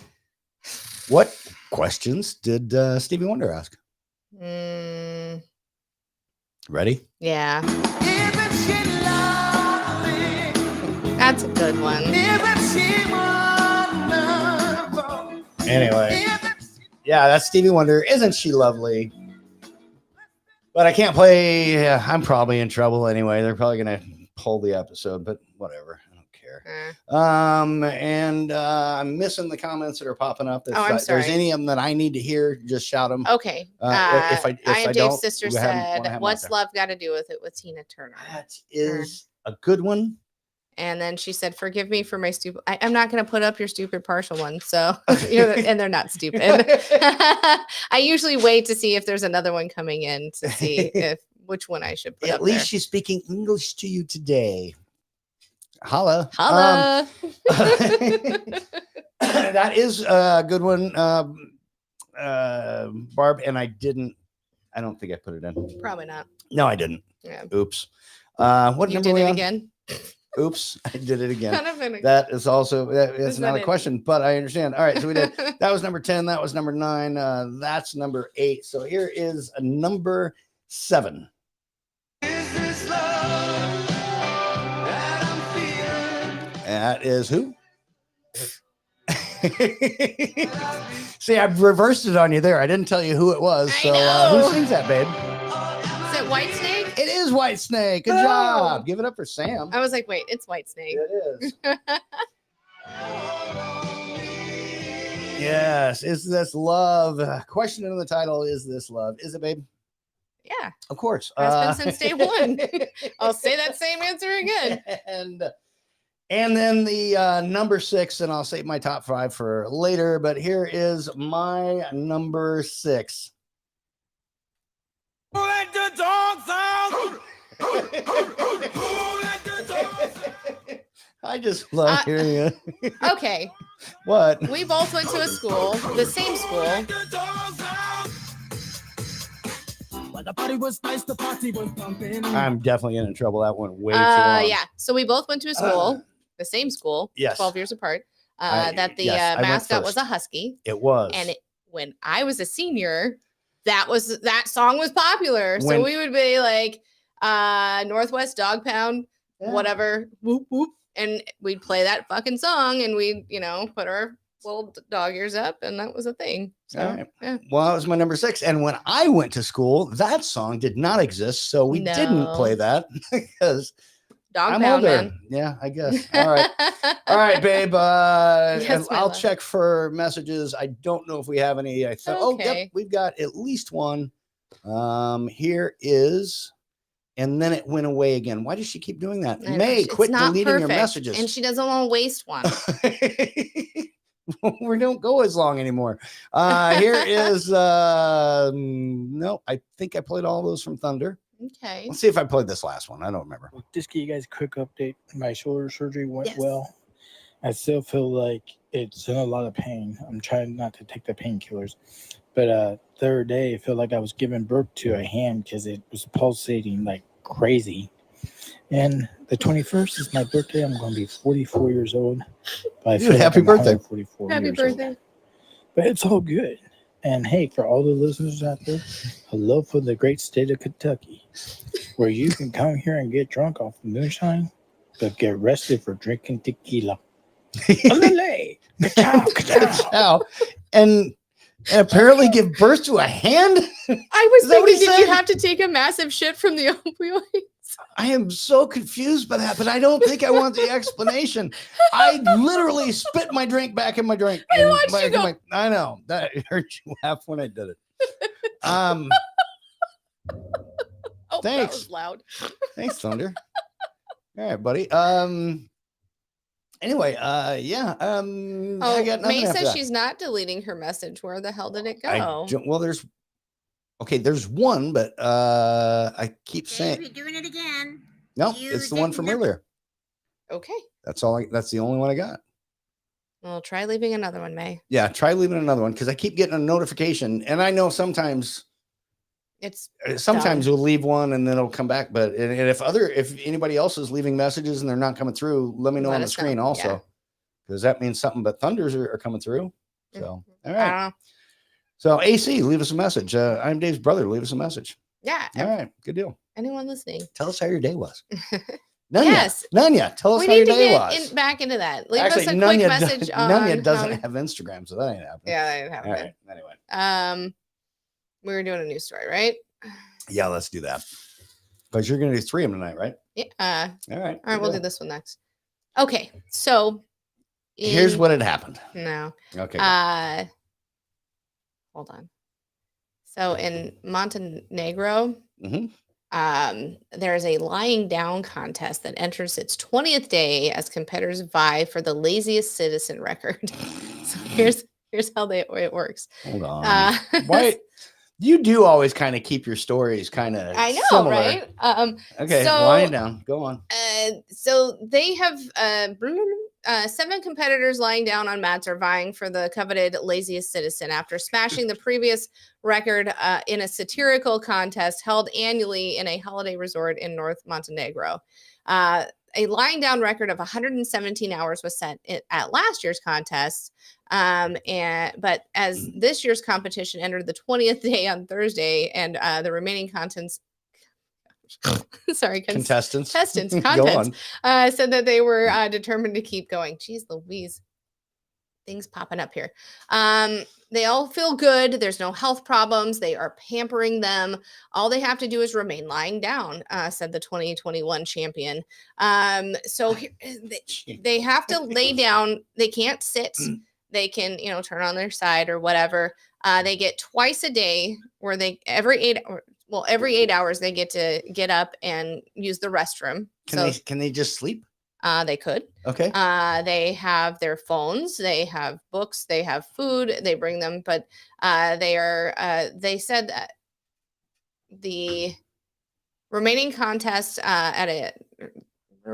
What questions did Stevie Wonder ask? Mm, Ready? yeah. That's a good one. Anyway, yeah, that's Stevie Wonder. Isn't she lovely? But I can't play. I'm probably in trouble anyway. They're probably going to pull the episode, but whatever. I don't care. there. And I'm missing the comments that are popping up. If, I'm there's sorry. any of them that I need to hear, just shout them. Okay. If I I am don't, Dave's sister go ahead and wanna have said, 'em out "What's there. love got to do with it?" With Tina Turner. That is a good one. And then she said, "Forgive me for my stupid." I'm not going to put up your stupid partial one. So, and they're not stupid. I usually wait to see if there's another one coming in to see if which one I should put At up least there. she's speaking English to you today. Holla. Holla. That is a good one, Barb. And I don't think I put it in. Probably not. No, I didn't. Yeah. Oops. What You number did we it on? again. Oops, I did it again. Kind of in a- That is also Is that's that not a it? question, but I understand. All right, so we did that was number 10, that was number 9, that's number 8. So here is a number 7. That is who? See, I reversed it on you there. I didn't tell you who it was. So who sings that, babe? Is it Whitesnake? It is Whitesnake. Good job. Give it up for Sam. I was like, wait, it's Whitesnake. It is. Yes. Is this love? Question in the title: is this love? Is it, babe? Yeah. Of course. Has been since day one. I'll say that same answer again. And then the number 6, and I'll save my top 5 for later. But here is my number 6. Let the dogs out! I just love hearing it. Okay. What? We both went to a school, the same school. The party was nice, the party was pumping. I'm definitely getting in trouble. That went way too long. Yeah. So we both went to a school, the same school, Yes. 12 years apart. I The went mascot was first. a husky. It was. And when I was a senior, that song was popular. So When- we would be like, Northwest Dog Pound, whatever, whoop whoop, and we'd play that fucking song, and we'd put our little dog ears up, and that was a thing. So All right. yeah. Well, that was my number 6. And when I went to school, that song did not exist. So we didn't No. play that because Dog I'm Pound, older. man. Yeah, I guess. All right. All right, babe. Yes, my I'll love. check for messages. I don't know if we have any. I thought, oh, yep, Okay. we've got at least one. Here is, and then it went away again. Why does she keep doing that? I know, May, it's quit not deleting your perfect, messages. and she doesn't want to waste one. We don't go as long anymore. Here is no, I think I played all those from Thunder. Okay. Let's see if I played this last one. I don't remember. Just give you guys a quick update. My shoulder surgery went Yes. well. I still feel like it's in a lot of pain. I'm trying not to take the painkillers. But third day, I felt like I was giving birth to a hand because it was pulsating like crazy. And the 21st is my birthday. I'm going to be 44 years old. But I Dude, feel like happy I'm birthday. 144 Happy years old. birthday. But it's all good. And hey, for all the listeners out there, hello for the great state of Kentucky, where you can come here and get drunk off moonshine, but get arrested for drinking tequila. Olele! Ka-chow, ka-chow. Ka-chow. And apparently give birth to a hand. I was Is that what he thinking, did you said? have to take a massive shit from the opioids? I am so confused by that, but I don't think I want the explanation. I literally spit my drink back in my drink. I and watched back you in go. I know that hurt you laugh when I did it. Oh, that Thanks. was loud. Thanks, Thunder. All right, buddy. Anyway, yeah. I Oh, got nothing May after says that. she's not deleting her message. Where the hell did it I go? don't- well, there's one, but I keep Dave, saying you're doing it again. no. You It's the one didn't from have- earlier. Okay. That's all. That's the only one I got. Well, try leaving another one, May. Yeah, try leaving another one because I keep getting a notification, and I know sometimes It's you'll leave one and then it'll come back. But and if anybody else is leaving messages and they're not coming through, let me know Let on the us know, screen yeah. also, because that means something. But thunders are coming through. So all I right. don't know. So AC, leave us a message. I'm Dave's brother. Leave us a message. Yeah. All right, good deal. Anyone listening? Tell us how your day was. Nunya, Yes. Nunya, tell us We how your need to day get was. back into that. Leave Actually, us a Nunya, quick message on Nunya doesn't how- have Instagram, so that ain't happening. Yeah, that didn't happen. All right. Anyway, We were doing a news story, right? yeah, let's do that. Because you're going to do 3 of them tonight, right? Yeah. All right. All right, we'll do this one next. Okay, so Here's what had happened. No. Okay. Hold on. So in Montenegro, there is a lying down contest that enters its 20th day as competitors vie for the laziest citizen record. So here's how it works. Hold on. Why? You do always kind of keep your stories kind of I know, similar. right? Okay, so, wind down. Go on. So they have 7 competitors lying down on mats are vying for the coveted laziest citizen after smashing the previous record in a satirical contest held annually in a holiday resort in North Montenegro. A lying down record of 117 hours was set at last year's contest. But as this year's competition entered the 20th day on Thursday, and the remaining contestants said that they were determined to keep going. Jeez Louise. Things popping up here. They all feel good. There's no health problems. They are pampering them. All they have to do is remain lying down, said the 2021 champion. So they have to lay down. They can't sit. They can, turn on their side or whatever. They get twice a day where every 8 hours they get to get up and use the restroom. Can they just sleep? They could. Okay. They have their phones, they have books, they have food, they bring them, but they said that the remaining contests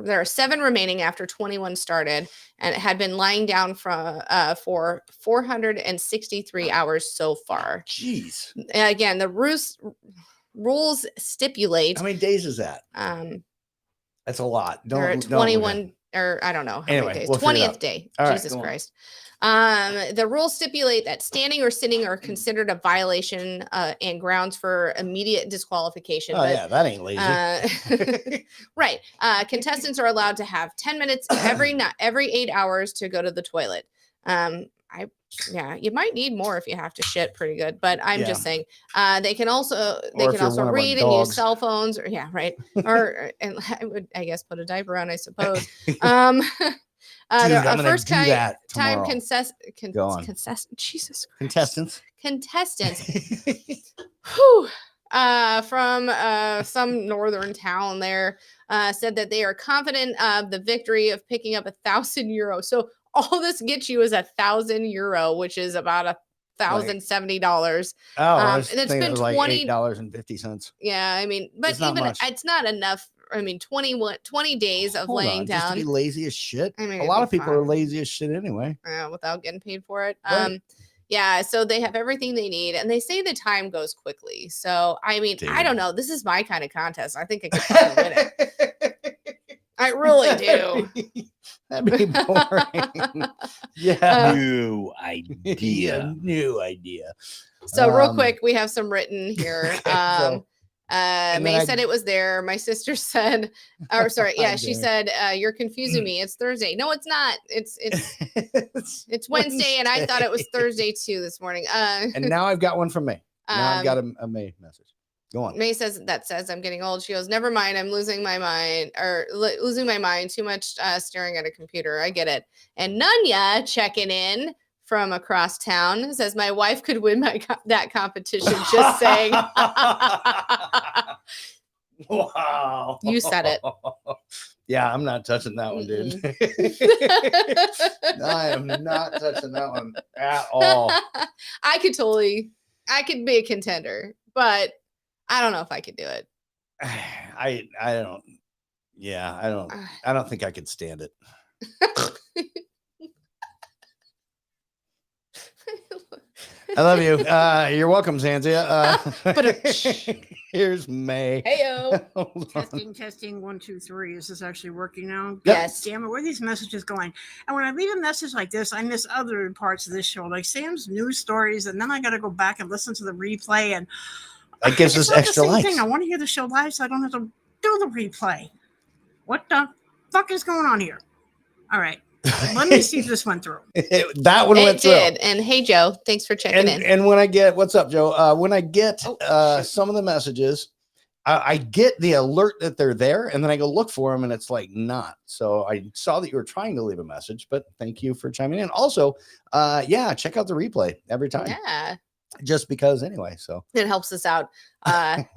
there are 7 remaining after 21 started, and it had been lying down for 463 hours so far. Jeez. Again, the rules stipulate. How many days is that? That's a lot. Don't 21 or I don't know how anyway, many days. We'll 20th day. All Jesus Christ. The rules stipulate that standing or sitting are considered a violation and grounds for immediate disqualification. Oh, yeah, that ain't lazy. Right. Contestants are allowed to have 10 minutes every 8 hours to go to the toilet. You might need more if you have to shit pretty good, but I'm just saying they can also read and use cell phones or and I would, I guess, put a diaper on, I suppose. Dude, I'm gonna first do that time tomorrow. Contestants. Whew. From some northern town there said that they are confident of the victory of picking up €1,000. So all this gets you is €1,000, which is about $1,070. Oh, and it's been $8.50. Yeah, I mean, but it's not enough. I mean, 20 days of laying down. Just to be lazy as shit. I mean, a lot of people are lazy as shit anyway. Without getting paid for it. Right. Yeah, so they have everything they need, and they say the time goes quickly. So I mean, I don't know. This is my kind of contest. I think I could probably win it. I really do. That'd be boring. Yeah. New idea. New idea. So real quick, we have some written here. May said it was there. My sister said, or sorry, yeah, she said, you're confusing me. It's Thursday. No, it's not. It's Wednesday, and I thought it was Thursday too this morning. And now I've got one from May. Now I've got a May message. Go on. May says I'm getting old. She goes, never mind. I'm losing my mind losing my mind. Too much staring at a computer. I get it. And Nunya checking in from across town says my wife could win that competition. Just saying. Wow. You said it. Yeah, I'm not touching that one, dude. I am not touching that one at all. I could be a contender, but I don't know if I could do it. I don't. Yeah, I don't think I could stand it. I love you. You're welcome, Zanzia. Here's May. Heyo. Testing 1 2 3. Is this actually working now? Yes. Damn it, where are these messages going? And when I leave a message like this, I miss other parts of this show, like Sam's news stories, and then I got to go back and listen to the replay, and that gives us extra likes. I want to hear the show live, so I don't have to do the replay. What the fuck is going on here? All right. Let me see if this went through. That one went through. It did. And hey, Joe, thanks for checking in. And when I get, what's up, Joe? When I get some of the messages, I get the alert that they're there, and then I go look for them, and it's like not. So I saw that you were trying to leave a message, but thank you for chiming in. Also, yeah, check out the replay every time. Yeah. Just because anyway. So it helps us out.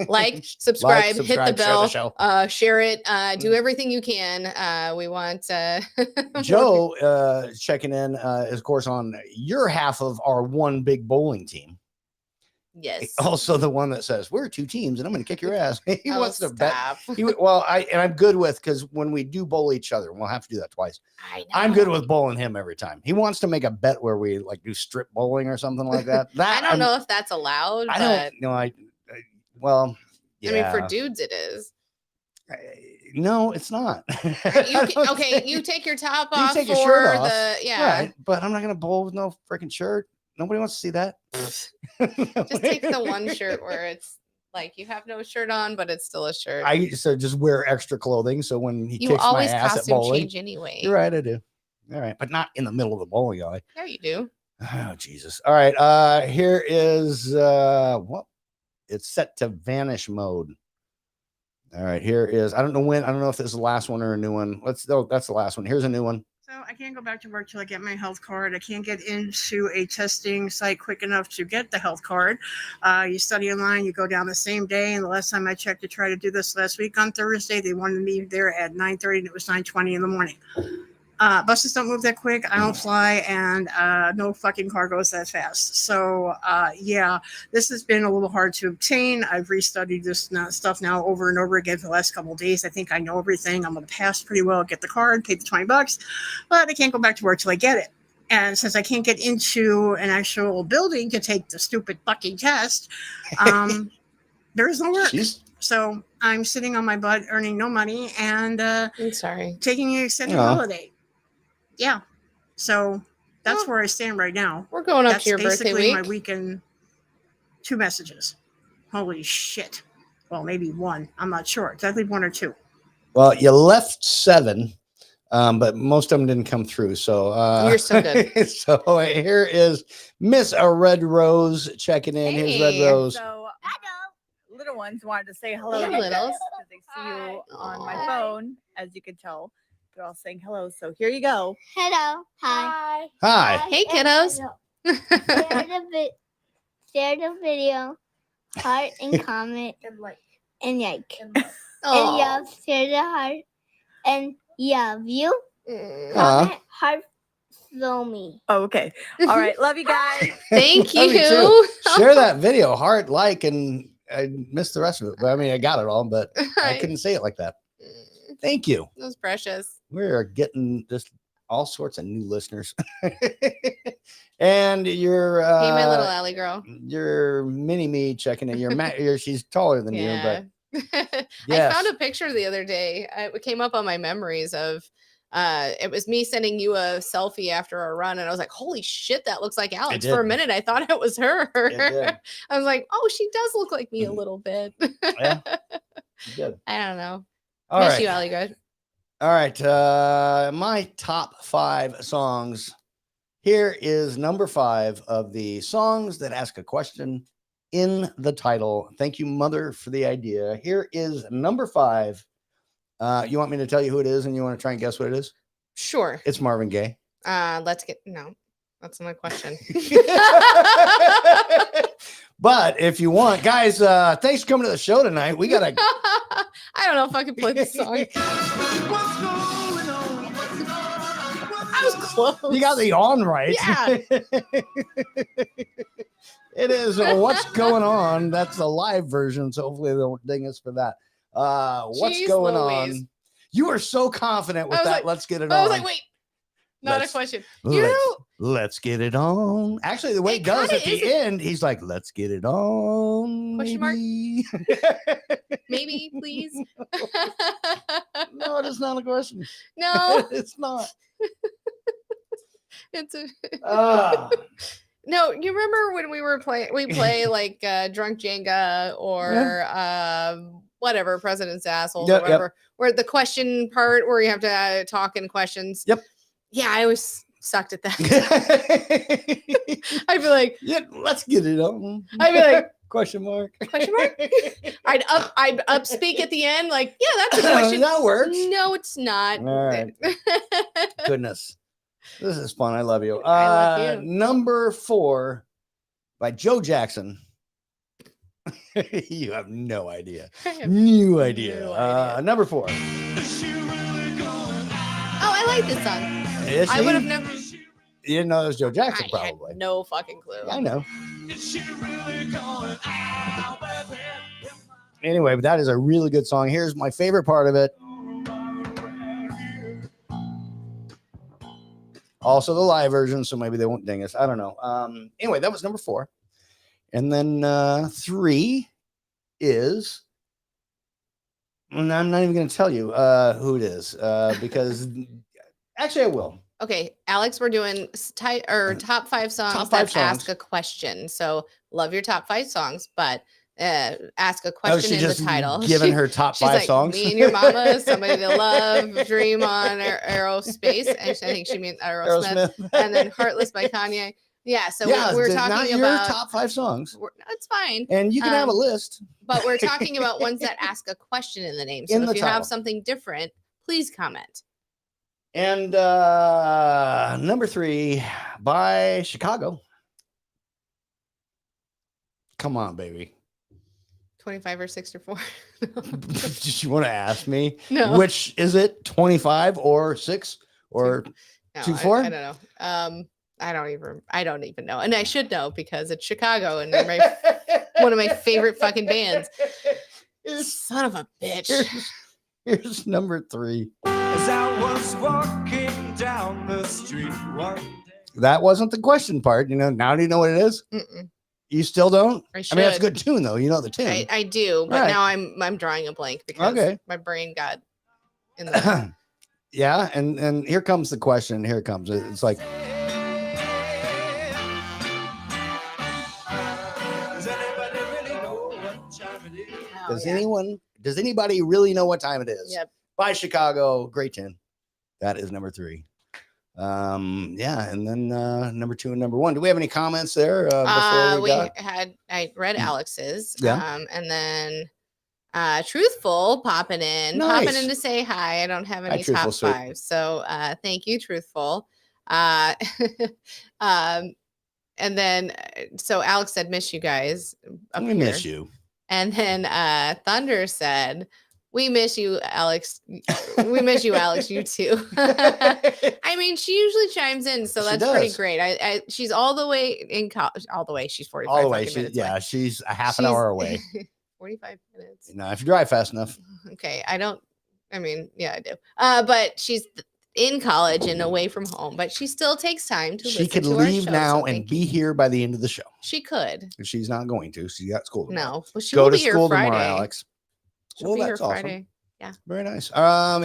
Like, subscribe, hit the bell, share it, do everything you can. We want Joe checking in is of course on your half of our one big bowling team. Yes. Also the one that says we're two teams and I'm going to kick your ass. He Oh, wants to stop. bet. I'm good with, because when we do bowl each other, we'll have to do that twice. I know. I'm good with bowling him every time. He wants to make a bet where we like do strip bowling or something like that. I don't know if that's allowed. I but don't know. Well, yeah. I mean, for dudes, it is. No, it's not. Okay, you take your top You off take for your shirt off. yeah. Right, but I'm not gonna bowl with no freaking shirt. Nobody wants to see that. Just take the one shirt where it's like you have no shirt on, but it's still a shirt. So just wear extra clothing so when he You kicks my always ass at costume bowling. change anyway. You're right, I do. All right, but not in the middle of the bowling alley. Yeah, you do. Oh Jesus! All right, here is what it's set to vanish mode. All right, here is I don't know if this is the last one or a new one. That's the last one. Here's a new one. So I can't go back to work till I get my health card. I can't get into a testing site quick enough to get the health card. You study online, you go down the same day. And the last time I checked to try to do this last week on Thursday, they wanted me there at 9:30 and it was 9:20 in the morning. Buses don't move that quick. I don't fly, and no fucking car goes that fast. So, yeah, this has been a little hard to obtain. I've restudied this stuff now over and over again for the last couple of days. I think I know everything. I'm going to pass pretty well, get the card, pay the $20, but I can't go back to work till I get it. And since I can't get into an actual building to take the stupid fucking test, there is no work. Jeez. So I'm sitting on my butt, earning no money, and I'm sorry, taking an extended holiday. Yeah, so that's where I stand right now. We're going up That's to your birthday basically my week. weekend. 2 messages. Holy shit. Well, maybe one. I'm not sure. Did I leave 1 or 2? Well, you left 7, but most of them didn't come through. So You're so good. So here is Miss Red Rose checking in. Here's Red Rose. So, little ones wanted to say hello Hey, to you littles. because they see you on my phone, as you can tell. They're all saying hello. So here you go. Hello. Hi. Hi. Hey, kiddos. Share the video. Heart and comment. And like. And like. And And yeah, share the heart. And yeah, view. Aw. Comment, heart, slow me. Oh, okay. All right. Love you guys. Thank Love you you. too. Share that video, heart, like, and I missed the rest of it. But I mean, I got it all, but I couldn't say it like that. Thank you. That was precious. We're getting just all sorts of new listeners. And your Hey, my little alley girl. your mini me checking in. She's taller than you, but I yes. found a picture the other day. It came up on my memories of it was me sending you a selfie after our run, and I was like, holy shit, that looks like Alex. For a did. minute I thought it was her. did. I was like, oh, she does look like me a little bit. Yeah, you did. I don't know. All Miss right. you, Allie. Good. All right. My top 5 songs. Here is number 5 of the songs that ask a question in the title. Thank you, Mother, for the idea. Here is number 5. You want me to tell you who it is, and you want to try and guess what it is? Sure. It's Marvin Gaye. Let's get no. That's my question. But if you want, guys, thanks for coming to the show tonight. We got a I don't know if I can play this song. I was close. You got the on right. Yeah. It is What's Going On. That's the live version, so hopefully they won't ding us for that. What's Jeez going Louise. on? You are so confident with I was that. like- Let's get it I on. was like, wait, not Let's- a question. You Let's, know, let's get it on. Actually, the way it goes kinda at the is- end, he's like, let's get it on. Question mark? maybe." maybe, please. No, it is not a question. No, It's not. it's a. Ah. No, you remember when we play like Drunk Jenga or whatever, President's Assholes Yep, or whatever, where the question part where you have to talk in questions. Yep. Yeah, I always sucked at that. I'd be like, Yeah, let's get it on. I'd be like, Question mark. Question mark? I'd up speak at the end, like, yeah, that's a question. That works. No, it's not. All right. Goodness. This is fun. I love you. I love you. Number 4 by Joe Jackson. You have no idea. No idea. Number 4. Oh, I like this song. Is I she? would have never. You didn't know it was Joe Jackson, I had probably. no fucking clue. I know. Anyway, but that is a really good song. Here's my favorite part of it. Also the live version, so maybe they won't ding us. I don't know. Anyway, that was number 4. And then 3 is, and I'm not even going to tell you who it is because actually I will. Okay, Alex, we're doing top 5 songs Top 5 that songs. ask a question. So love your top 5 songs, but ask a question she in the just title. giving her top she's 5 like, songs. Me and Your Mama, Somebody to Love, Dream on Aerospace. And I think she means Aerosmith. And then Heartless by Kanye. Yeah, so we're not talking your about top 5 songs. It's fine. And you can have a list. But we're talking about ones that ask a question in the name. So In if the you title. have something different, please comment. And number 3 by Chicago. Come on, baby. 25 or 64. Did you want to ask me? No. Which is it? 25 or 6 or No, 24? I don't know. I don't even know. And I should know because it's Chicago and they're one of my favorite fucking bands. Son of a bitch. Here's number 3. As I was walking down the street one day. That wasn't the question part. Now do you know what it is? Mm-mm. You still don't? I mean, that's a should. good tune, though. You know the tune. I do, but Right. now I'm drawing a blank because Okay. my brain got in the Yeah, and here comes the question. Here it comes. It's like, does anybody really know what time it is? Yep. By Chicago, great tune. That is number 3. Yeah, and then number 2 and number 1. Do we have any comments there before I read Alex's. Yeah. And then Truthful popping in to say hi. I don't have any Truthful, top sweet. 5. So thank you, Truthful. And then so Alex said, miss you guys. Up We here. miss you. And then Thunder said, we miss you, Alex. We miss you, Alex. You too. I mean, she usually chimes in, so She that's pretty does. great. She's all the way in college. All the way. She's 45 All the way. fucking minutes away. She's a half an hour away. 45 minutes. If you drive fast enough. Okay. I do. But she's in college and away from home, but she still takes time to She listen could to our leave show, now so and thank be here by the end of the show. She could. She's not going to. She's got school tomorrow. No. Well, she Go will to be here school Friday. tomorrow, Alex. She'll Well, be here that's awesome. Friday. Yeah. Very nice.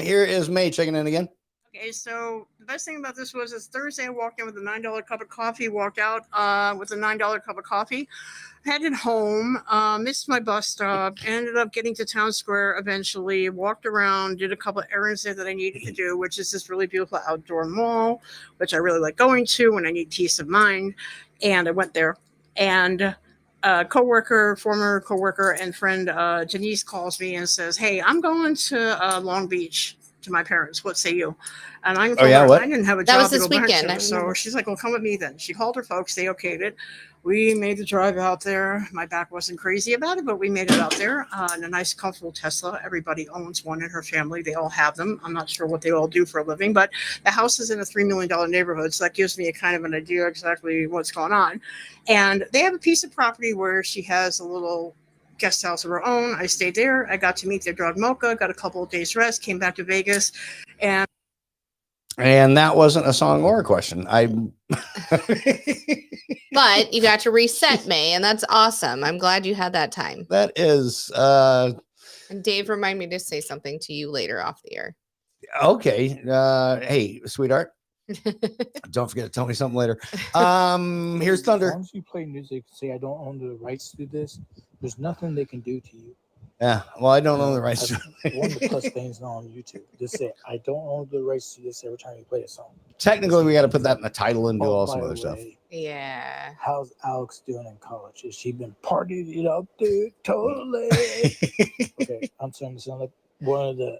Here is May checking in again. Okay, so the best thing about this was Thursday I walked in with a $9 cup of coffee, walked out with a $9 cup of coffee, headed home, missed my bus stop, ended up getting to Town Square eventually, walked around, did a couple of errands there that I needed to do, which is this really beautiful outdoor mall, which I really like going to when I need peace of mind. And I went there, and former coworker and friend Denise calls me and says, hey, I'm going to Long Beach to my parents. What say you? And I told her what? I didn't have a That job was to this go back weekend, to. I So remember. she's like, well, come with me then. She called her folks. They okayed it. We made the drive out there. My back wasn't crazy about it, but we made it out there in a nice, comfortable Tesla. Everybody owns one in her family. They all have them. I'm not sure what they all do for a living, but the house is in a $3 million neighborhood. So that gives me a kind of an idea exactly what's going on. And they have a piece of property where she has a little guest house of her own. I stayed there. I got to meet their dog Mocha, got a couple of days rest, came back to Vegas, and that wasn't a song or a question. But you got to reset, May, and that's awesome. I'm glad you had that time. That is And Dave, remind me to say something to you later off the air. okay. Hey, sweetheart. Don't forget to tell me something later. Here's Thunder. As long as you play music, say I don't own the rights to this, there's nothing they can do to you. Yeah. Well, I don't own the rights to That's one of the plus it. things on YouTube. Just say, I don't own the rights to this every time you play a song. Technically, we got to put that in the title and do Oh, all by some the other stuff. way, Yeah. how's Alex doing in college? Has she been partying it up, dude? Totally. Okay, I'm starting to sound like one of the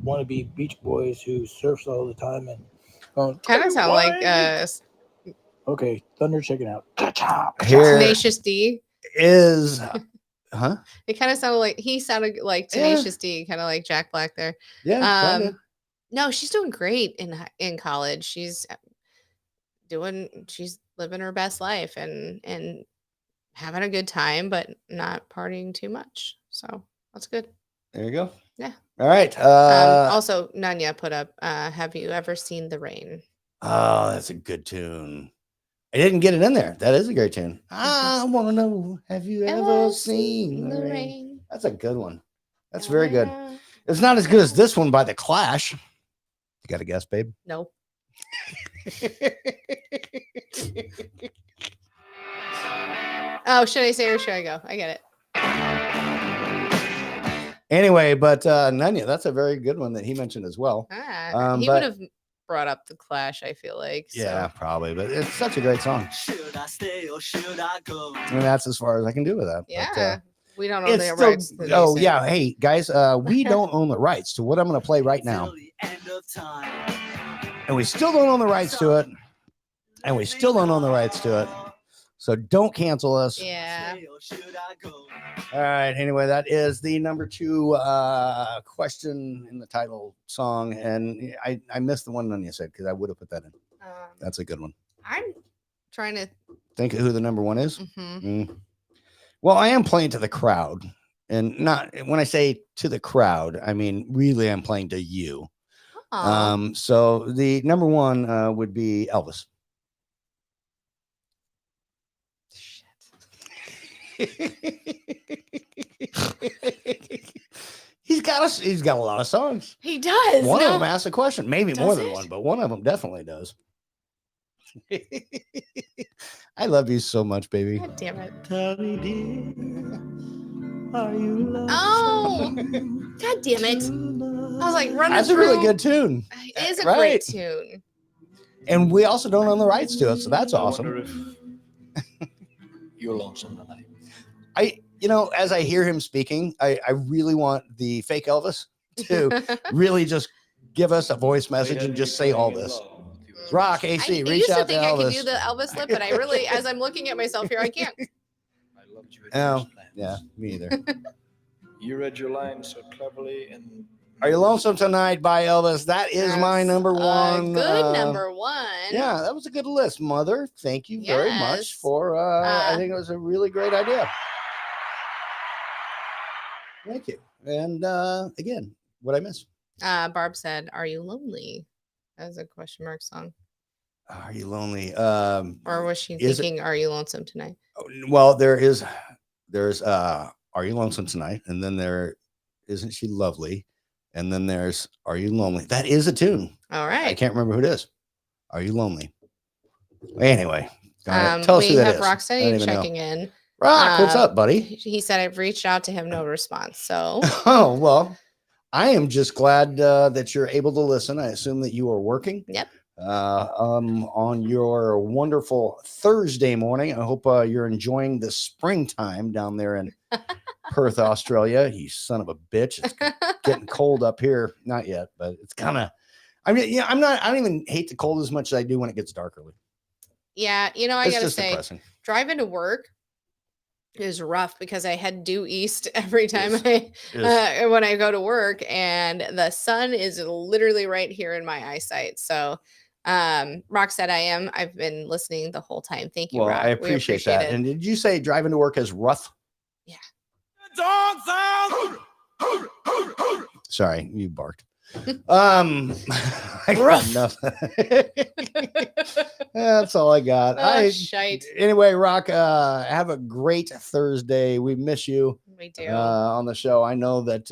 wannabe Beach Boys who surfs all the time and going, Kind of sound like okay, Thunder, check it out. Here Tenacious D. is, huh? It kind of sounded like he sounded like Tenacious D, kind of like Jack Black there. Yeah. Kinda. No, she's doing great in college. She's living her best life and having a good time, but not partying too much. So that's good. There you go. Yeah. All right. Also, Nanya put up, have you ever seen The Rain? Oh, that's a good tune. I didn't get it in there. That is a great tune. I want to know, have you ever seen the rain? That's a good one. That's very good. It's not as good as this one by The Clash. You got a guess, babe? No. Oh, should I say or should I go? I get it. Anyway, but Nanya, that's a very good one that he mentioned as well. He would have brought up The Clash, I feel like. So. Yeah, probably, but it's such a great song. Should I stay or should I go? And that's as far as I can do with that. Yeah. But, we don't own it's the still, rights. To the oh, music. yeah. Hey, guys, we don't own the rights to what I'm going to play right now. And we still don't own the rights to it. And we still don't own the rights to it. So don't cancel us. Yeah. All right. Anyway, that is the number 2 question in the title song. And I missed the one Nanya said because I would have put that in. That's a good one. I'm trying to Think of who the number 1 is? Mhm. Well, I am playing to the crowd. And not when I say to the crowd, I mean, really, I'm playing to you. Aw. So the number 1 would be Elvis. He's got a lot of songs. He does. One of no. them asks a question, maybe Does more than it? one, but one of them definitely does. I love you so much, baby. God damn it. Tell me, dear, are you Oh, God damn it. I was like running That's a through. really good tune. It is a Right. great tune. And we also don't own the rights to it, so that's awesome. You're lonesome tonight. As I hear him speaking, I really want the fake Elvis to really just give us a voice message and just say all this. Rock AC, I reach used to out to think I could do Elvis. the Elvis lip, but I really, as I'm looking at myself here, I can't. Oh, yeah, me either. You read your lines so cleverly, and Are You Lonesome Tonight by Elvis? That is my number 1. Good number 1. Yeah, that was a good list, Mother. Thank you very much Yes. for. I think it was a really great idea. Thank you. And again, what I miss? Barb said, "Are you lonely?" As a question mark song, Are you lonely? or was she Is it- thinking, "Are you lonesome tonight?" Well, there's Are You Lonesome Tonight? And then there Isn't She Lovely? And then there's Are You Lonely? That is a tune. All I right. can't remember who it is. Are You Lonely? Anyway, tell us We who that have is. I don't Rocksteady even know. checking in. Rock, what's up, buddy? He said, "I've reached out to him, no response." So Oh, well, I am just glad that you're able to listen. I assume that you are working. Yep. On your wonderful Thursday morning. I hope you're enjoying the springtime down there in Perth, Australia. You son of a bitch. It's getting cold up here. Not yet, but it's kind of, I don't even hate the cold as much as I do when it gets dark early. yeah, I It's gotta just say, depressing. driving to work is rough because I head due east every time Yes. when I go to work, and the sun is literally right here in my eyesight. So, Rock said, I've been listening the whole time. Thank you, Well, Rock. I We appreciate that. it. And did you say driving to work is rough? Dog sound. Sorry, you barked. I got nothing. That's all I got. Oh, shite. Anyway, Rock, have a great Thursday. We miss you. We do. On the show. I know that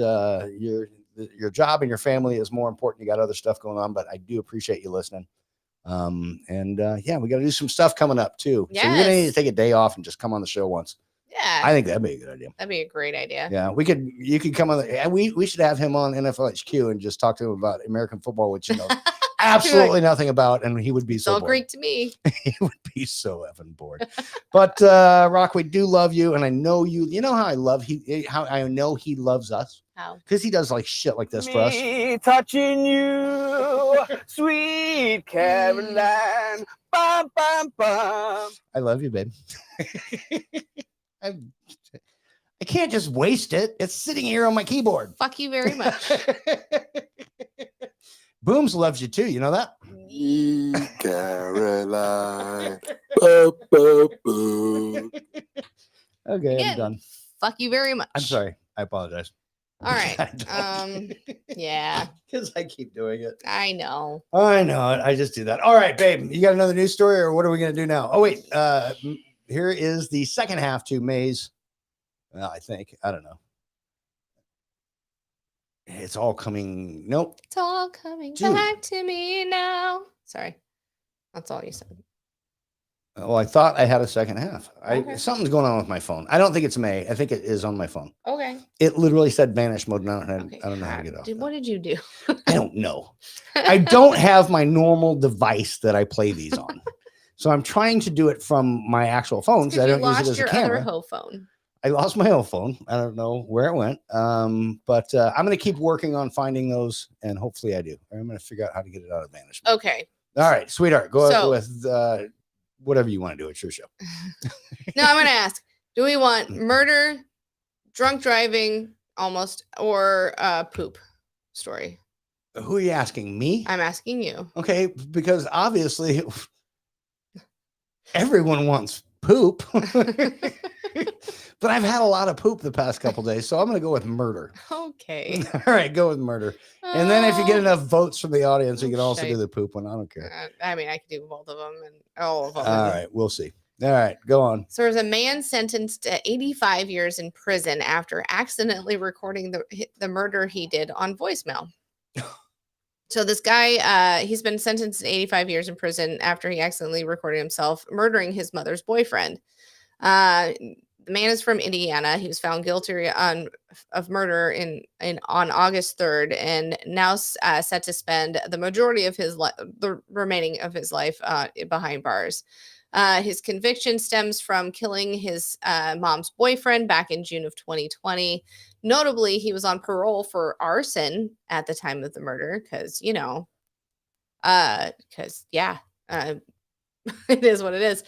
your job and your family is more important. You got other stuff going on, but I do appreciate you listening. And we got to do some stuff coming up too. So you're gonna need to Yes. take a day off and just come on the show once. Yeah. I think that'd be a good idea. That'd be a great idea. Yeah, you could come on. And we should have him on NFL HQ and just talk to him about American football, which you know absolutely nothing about, and he would be It's so all bored. Greek to me. He would be so effing bored. But Rock, we do love you, and I know you. You know how how I know he loves us How? because he does like shit like this for us. Me touching you, sweet Caroline. Bum, bum, bum. I love you, babe. I can't just waste it. It's sitting here on my keyboard. Fuck you very much. Booms loves you too. You know that? Caroline. Boo, boo, boo. Okay, Again, I'm done. Fuck you very much. I'm sorry. I apologize. All right. Yeah. Because I keep doing it. I know. I know it. I just do that. All right, babe. You got another news story, or what are we going to do now? Oh, wait. Here is the second half to May's. Well, I think. I don't know. It's all coming. Nope. It's all coming Dude. back to me now. Sorry. That's all you said. Well, I thought I had a second half. Okay. Something's going on with my phone. I don't think it's May. I think it is on my phone. Okay. It literally said vanish mode. And I don't know how to get off. What did you do? I don't know. I don't have my normal device that I play these on. So I'm trying to do it from my actual phone because I don't use it as a your camera. other hoe phone. I lost my old phone. I don't know where it went. But I'm going to keep working on finding those, and hopefully I do. I'm going to figure out how to get it out of Vanish. Okay. All right, sweetheart, go So- with whatever you want to do. It's your show. Now I'm going to ask, do we want murder, drunk driving, almost, or poop story? Who are you asking? Me? I'm asking you. Okay, because obviously everyone wants poop. But I've had a lot of poop the past couple days, so I'm going to go with murder. Okay. All right, go with murder. And then if you get Oh. enough votes from the audience, you can also Shite. do the poop one. I don't care. I mean, I could do both of them and all of them. All right, we'll see. All right, go on. So there's a man sentenced to 85 years in prison after accidentally recording the murder he did on voicemail. So this guy, he's been sentenced to 85 years in prison after he accidentally recorded himself murdering his mother's boyfriend. The man is from Indiana. He was found guilty of murder on August 3rd, and now set to spend the majority of the remaining of his life behind bars. His conviction stems from killing his mom's boyfriend back in June of 2020. Notably, he was on parole for arson at the time of the murder because, it is what it is.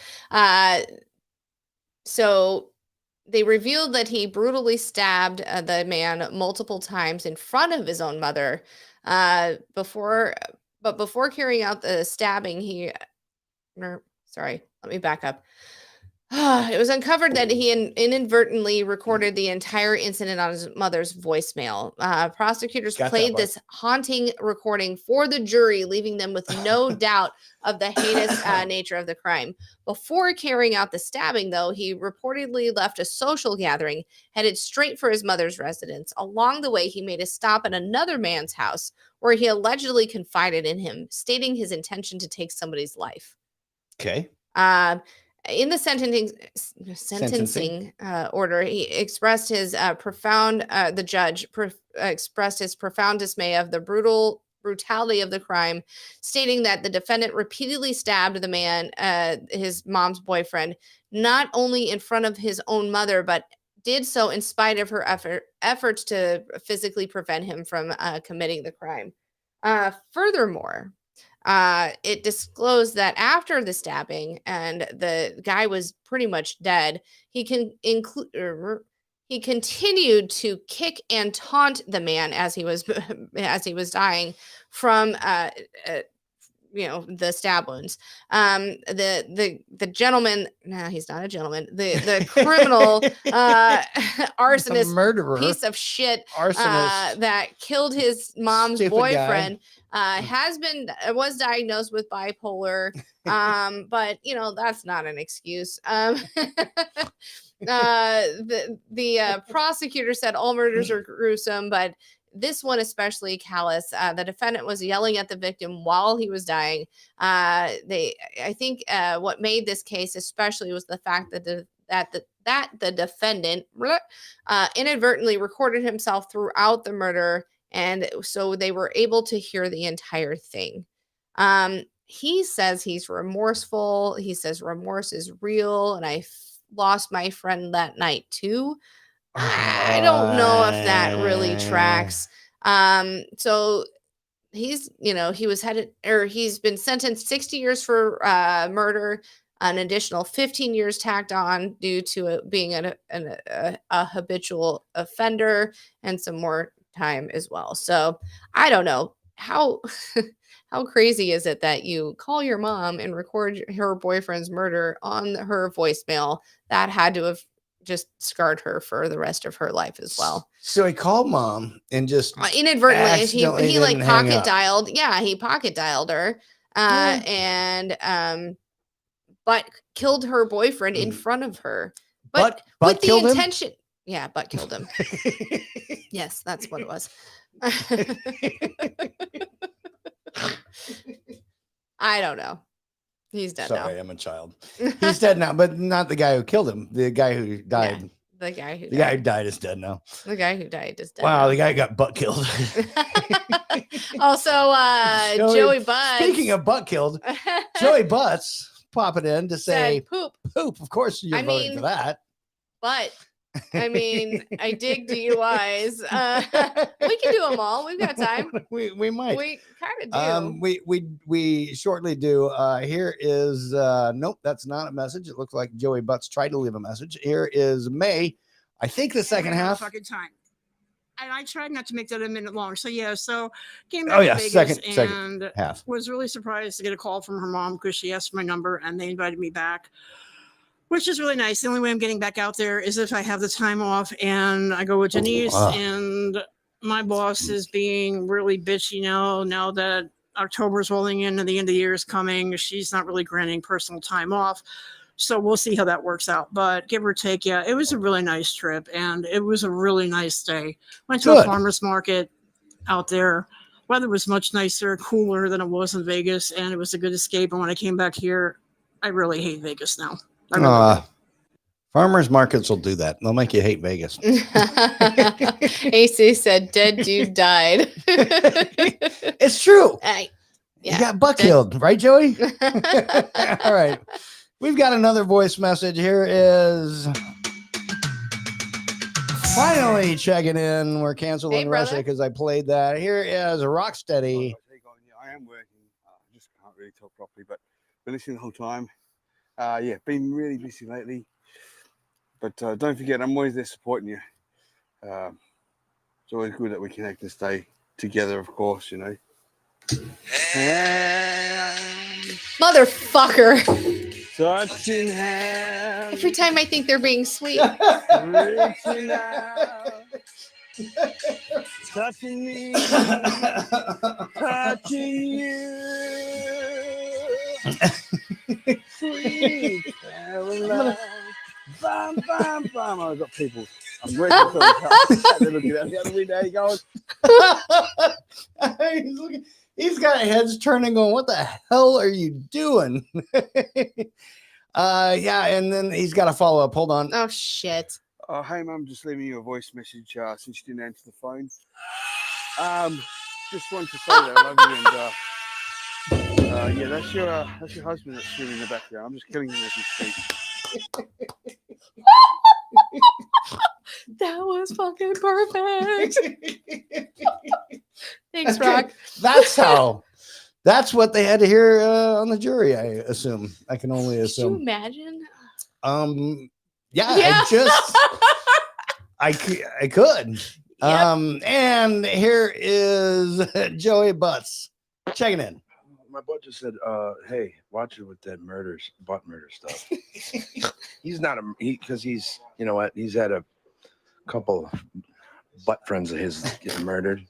So they revealed that he brutally stabbed the man multiple times in front of his own mother. Before carrying out the stabbing, sorry, let me back up. It was uncovered that he inadvertently recorded the entire incident on his mother's voicemail. Prosecutors Got that played part. this haunting recording for the jury, leaving them with no doubt of the heinous nature of the crime. Before carrying out the stabbing, though, he reportedly left a social gathering, headed straight for his mother's residence. Along the way, he made a stop at another man's house where he allegedly confided in him, stating his intention to take somebody's life. Okay. In the sentencing order, he expressed his the judge expressed his profound dismay of the brutality of the crime, stating that the defendant repeatedly stabbed the man, his mom's boyfriend, not only in front of his own mother, but did so in spite of her efforts to physically prevent him from committing the crime. Furthermore, it disclosed that after the stabbing and the guy was pretty much dead, he continued to kick and taunt the man as he was dying from the stab wounds. The gentleman, no, he's not a gentleman. The criminal arsonist, murderer, piece of shit, arsonist, that killed his mom's Stupid guy. boyfriend. Was diagnosed with bipolar, but that's not an excuse. The prosecutor said all murders are gruesome, but this one especially callous. The defendant was yelling at the victim while he was dying. I think what made this case especially was the fact that that the defendant inadvertently recorded himself throughout the murder, and so they were able to hear the entire thing. He says he's remorseful. He says remorse is real, and I lost my friend that night too. I don't know if that really tracks. So he's, he's been sentenced 60 years for murder, an additional 15 years tacked on due to it being a habitual offender, and some more time as well. So I don't know how crazy is it that you call your mom and record her boyfriend's murder on her voicemail. That had to have just scarred her for the rest of her life as well. So he called mom and just inadvertently he like pocket dialed. Yeah, he pocket dialed her, but killed her boyfriend in front of her. But with the intention. Yeah, but killed him. Yes, that's what it was. I don't know. He's dead now. Sorry, I'm a child. He's dead now, but not the guy who killed him. The guy who died. Yeah, the guy who died is dead now. The guy who died is dead. Wow, now. the guy got butt killed. Also, Joey Butts. Speaking of butt killed, Joey Butts popping in to say said poop. Poop. Of course, you're voting for that. But I mean, I dig DUIs. We can do them all. We've got time. We might. We kind of do. We shortly do. Here is nope, that's not a message. It looks like Joey Butts tried to leave a message. Here is May. I think the second half. Fucking time. And I tried not to make that a minute long. So yeah, came back to Vegas second half. Was really surprised to get a call from her mom because she asked for my number and they invited me back, which is really nice. The only way I'm getting back out there is if I have the time off and I go with Denise. And my boss is being really bitchy now that October's rolling in and the end of the year is coming. She's not really granting personal time off. So we'll see how that works out. But give or take, yeah, it was a really nice trip and it was a really nice day. Went to a farmer's market out there. Weather was much nicer, cooler than it was in Vegas, and it was a good escape. And when I came back here, I really hate Vegas now. Farmers markets will do that. They'll make you hate Vegas. AC said, "Dead dude died." It's true. You got butt killed, right, Joey? All right. We've got another voice message. Here is finally checking in. We're canceled in Russia because I played that. Here is Rocksteady. I am working. I just can't really talk properly, but been listening the whole time. Been really busy lately. But don't forget, I'm always there supporting you. It's always good that we can act this day together, of course, you know. Motherfucker. Touching hands. Every time I think they're being sweet. Reaching out. Touching me. Touching you. Sweet Caroline. Bam, bam, bam. I've got people. I'm ready for the They're looking at me the other day going. He's got heads turning going, what the hell are you doing? And then he's got a follow-up. Hold on. Oh, shit. Oh, hey, Mum, just leaving you a voice message since you didn't answer the phone. Just wanted to say that I love you. And that's your husband that's screaming in the background. I'm just killing him as he speaks. That was fucking perfect. Thanks, Rock. That's what they had to hear on the jury, I assume. I can only assume. Could you imagine? I could. Yep. And here is Joey Butts checking in. My butt just said, hey, watch it with that butt murder stuff. He's not because he's, you know what, he's had a couple of butt friends of his get murdered.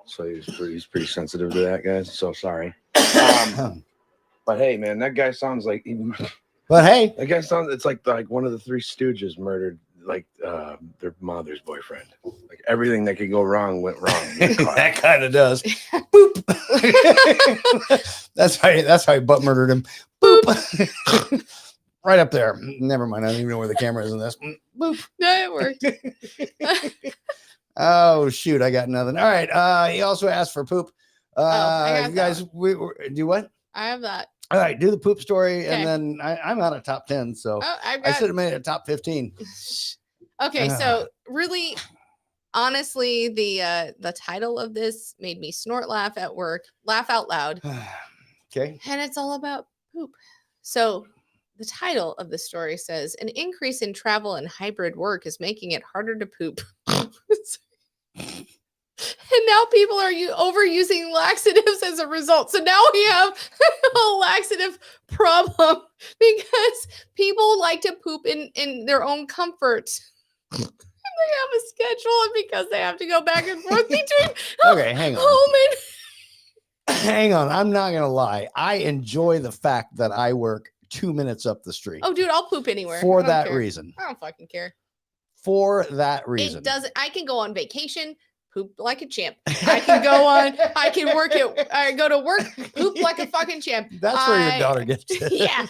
So he's pretty sensitive to that, guys. So sorry. But hey, man, that guy sounds like. That guy sounds. It's like one of the Three Stooges murdered like their mother's boyfriend. Like everything that could go wrong went wrong. That kind of does. Boop. That's how he butt murdered him. Boop. right up there. Never mind. I don't even know where the camera is in this. Boop. No, it worked. Oh shoot, I got nothing. All right. He also asked for poop. I got You guys, we do what? I have that. All right, do the poop story, Okay. and then I'm out of top 10, so Oh, I've I got. should have made it a top 15. Okay, so really, honestly, the title of this made me snort, laugh at work, laugh out loud, Okay. and it's all about poop. So the title of the story says an increase in travel and hybrid work is making it harder to poop. And now people are overusing laxatives as a result. So now we have a laxative problem because people like to poop in their own comfort. They have a schedule, and because they have to go back and forth between Okay, hang on. home and Hang on. I'm not going to lie. I enjoy the fact that I work 2 minutes up the street oh, dude, I'll poop anywhere for I don't that care. reason. I don't fucking care. For that reason. It doesn't. I can go on vacation, poop like a champ. I can go on. I can work it. I go to work, poop like a fucking champ. That's where your daughter gets it. Yeah.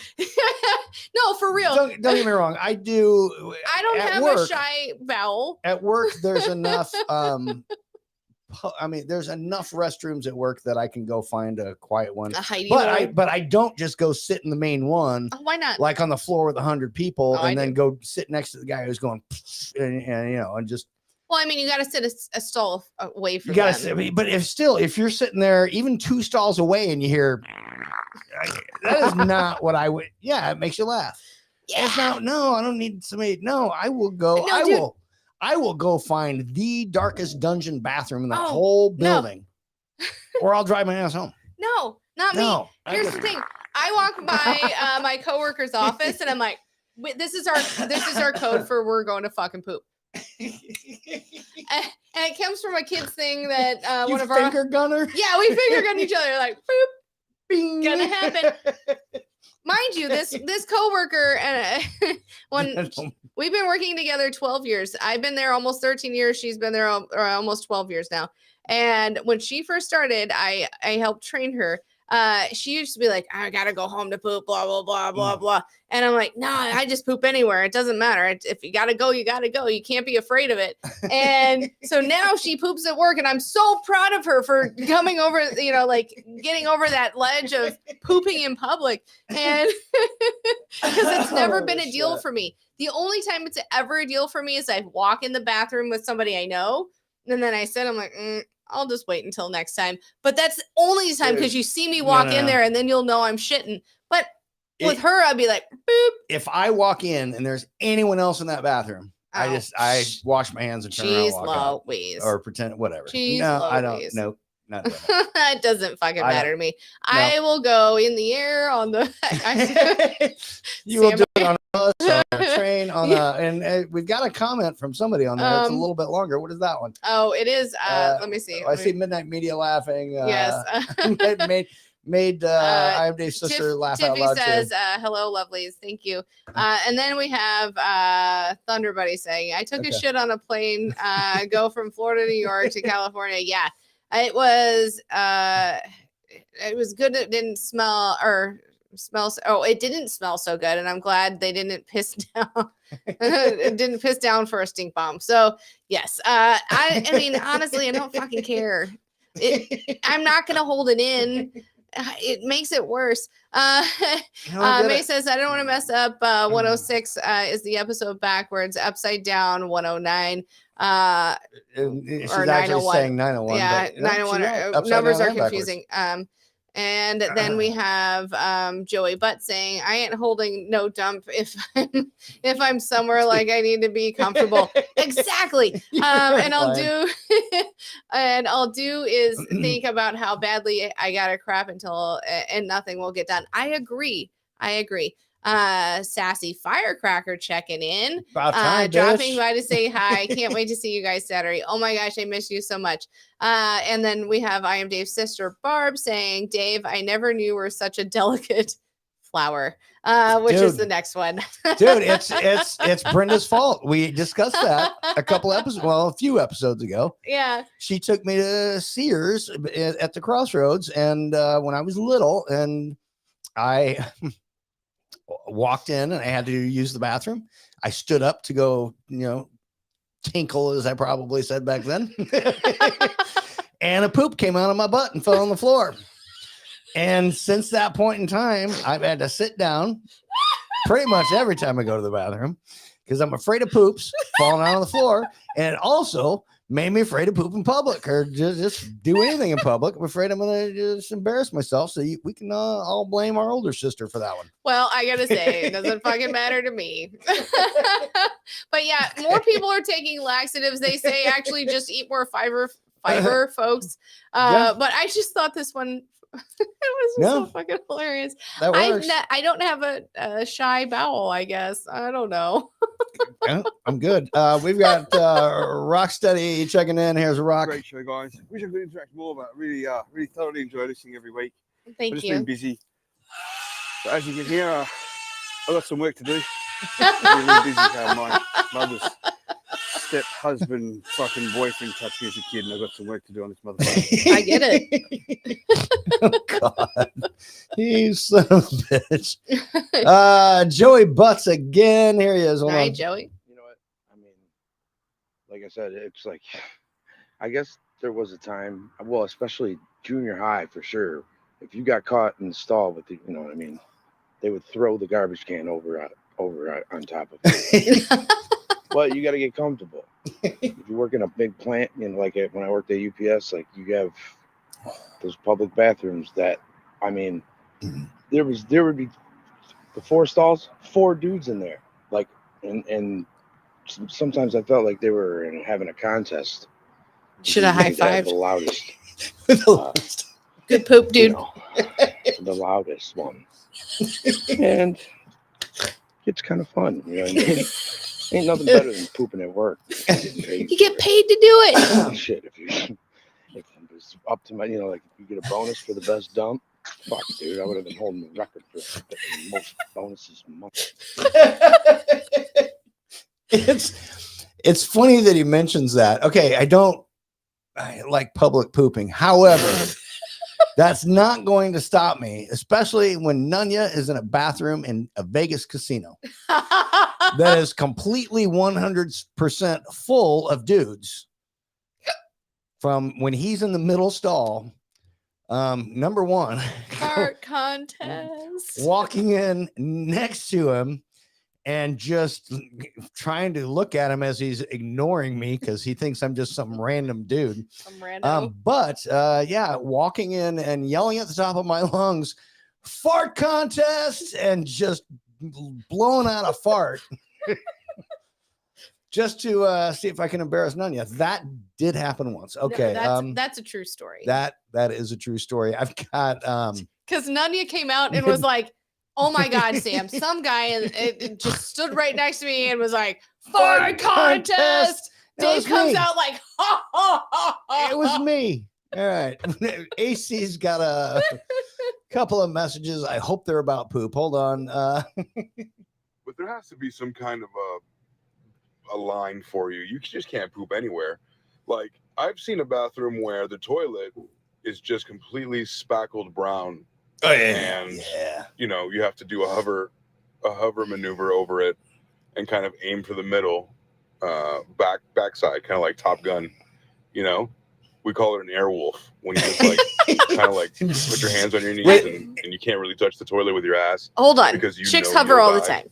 No, for real. Don't get me wrong. I do. I don't at have work, a shy bowel. At work, there's enough. There's enough restrooms at work that I can go find a quiet one. A Heidi But one. I don't just go sit in the main one. Oh, why not? Like on the floor with 100 people, Oh, I and then do. go sit next to the guy who's going, and just Well, I mean, you got to sit a stall away from you gotta them. sit. But if you're sitting there, even 2 stalls away, and you hear, that is not what I would. Yeah, it makes you laugh. Yeah. No, I don't need somebody. No, I will go. No, I will go find the darkest dungeon bathroom in the Oh, whole no. building, or I'll drive my ass home. No, not No, me. I Here's just- the thing. I walk by my coworker's office and I'm like, this is our code for we're going to fucking poop. And it comes from a kid's thing that You one of our finger gunner. yeah, we finger gun each other like boop, Bing. gonna happen. Mind you, this coworker and when we've been working together 12 years. I've been there almost 13 years. She's been there almost 12 years now. And when she first started, I helped train her. She used to be like, I gotta go home to poop, blah, blah, blah, blah, blah. And I'm like, no, I just poop anywhere. It doesn't matter. If you gotta go, you gotta go. You can't be afraid of it. And so now she poops at work, and I'm so proud of her for coming over, like getting over that ledge of pooping in public. And because it's never been a deal for me. The only time it's ever a deal for me is I walk in the bathroom with somebody I know, and then I said, I'm like, I'll just wait until next time. But that's the only time because you see me walk in there and then you'll know I'm shitting. But with her, I'd be like, boop. If I walk in and there's anyone else in that bathroom, I wash my hands and turn around and Jeez walk out. Louise. Or pretend whatever. Jeez No, I don't. Louise. No, not doing It doesn't fucking I don't- matter to me. I will go in the air on the. You will do it on a bus, on a Yeah. train, on and we've got a comment from somebody on there. It's a little bit longer. What is that one? Oh, it is. Let me see. I see Midnight Media laughing. Yes. made I am Dave's sister laugh out Tiffy loud. says, too. hello, lovelies. Thank you. And then we have Thunder Buddy saying, I took a Okay. shit on a plane, go from Florida to New York to California. Yeah, it was good. It didn't smell or smells. Oh, it didn't smell so good. And I'm glad they didn't piss down. It didn't piss down for a stink bomb. So yes, I mean, honestly, I don't fucking care. I'm not going to hold it in. It makes it worse. May says, I don't want to mess up. 106 is the episode backwards, upside down 109. She's Or actually 901. saying 901. Yeah, but, no, 901. she's right. Upside Numbers down are and backwards. confusing. And then we have Joey Butt saying, I ain't holding no dump if I'm somewhere like I need to be comfortable. Exactly. And I'll do is think about how badly I gotta crap until and nothing will get done. I agree. Sassy Firecracker checking in, About time, dropping bitch. by to say hi. Can't wait to see you guys Saturday. Oh my gosh, I miss you so much. And then we have I am Dave's sister Barb saying, Dave, I never knew you were such a delicate flower, which is Dude. the next one. Dude, it's Brenda's fault. We discussed that a few episodes ago. Yeah. She took me to Sears at the Crossroads, and when I was little, and walked in and I had to use the bathroom. I stood up to go, tinkle, as I probably said back then. And a poop came out of my butt and fell on the floor. And since that point in time, I've had to sit down pretty much every time I go to the bathroom because I'm afraid of poops falling out on the floor. And it also made me afraid to poop in public or just do anything in public. I'm afraid I'm going to just embarrass myself. So we can all blame our older sister for that one. Well, I gotta say, it doesn't fucking matter to me. But yeah, more people are taking laxatives. They say actually just eat more fiber, folks. But I just thought this one it was just so fucking hilarious. That works. I don't have a shy bowel, I guess. I don't know. Yeah, I'm good. We've got Rocksteady checking in. Here's Rock. Great show, guys. Wish I could interact more, but really thoroughly enjoy listening every week. Thank I've just you. been busy. But as you can hear, I've got some work to do. I've been really busy. My mother's step-husband, fucking boyfriend touched me as a kid, and I've got some work to do on this motherfucker. I get it. Oh, God. You son of a bitch. Joey Butts again. Here he is. Hold Hi, on. Joey. You know what? I mean, like I said, it's like, I guess there was a time, well, especially junior high for sure. If you got caught in the stall with the, you know what I mean, they would throw the garbage can over on top of it. But you got to get comfortable. If you work in a big plant, like when I worked at UPS, like you have those public bathrooms that, I mean, there would be the 4 stalls, 4 dudes in there, like, and sometimes I felt like they were having a contest. Should have high They had fived. the loudest. Good poop, dude. The loudest one. And it's kind of fun. You know what I mean? Ain't nothing better than pooping at work. You get paid to do it. Shit, if it's up to my, like if you get a bonus for the best dump, fuck, dude, I would have been holding the record for the most bonuses a month. It's funny that he mentions that. Okay, I like public pooping. However, that's not going to stop me, especially when Nunya is in a bathroom in a Vegas casino that is completely 100% full of dudes. From when he's in the middle stall, number one, Fart contest. walking in next to him and just trying to look at him as he's ignoring me because he thinks I'm just some random dude. Some random. Yeah, walking in and yelling at the top of my lungs, fart contest, and just blowing out a fart just to see if I can embarrass Nunya. That did happen once. Okay. No, that's a true story. That is a true story. I've got because Nunya came out and was like, "Oh my God, Sam!" Some guy it just stood right next to me and was like, "Fart contest." Dave comes out like, "Ha ha ha ha!" It was me. All right. AC's got a couple of messages. I hope they're about poop. Hold on. But there has to be some kind of a line for you. You just can't poop anywhere. Like, I've seen a bathroom where the toilet is just completely spackled brown. Oh yeah. And you have to do a hover maneuver over it and kind of aim for the middle, backside, kind of like Top Gun. We call it an airwolf when you just like kind of like put your hands on your knees and you can't really touch the toilet with your ass. Hold on. Because Chicks hover all the time.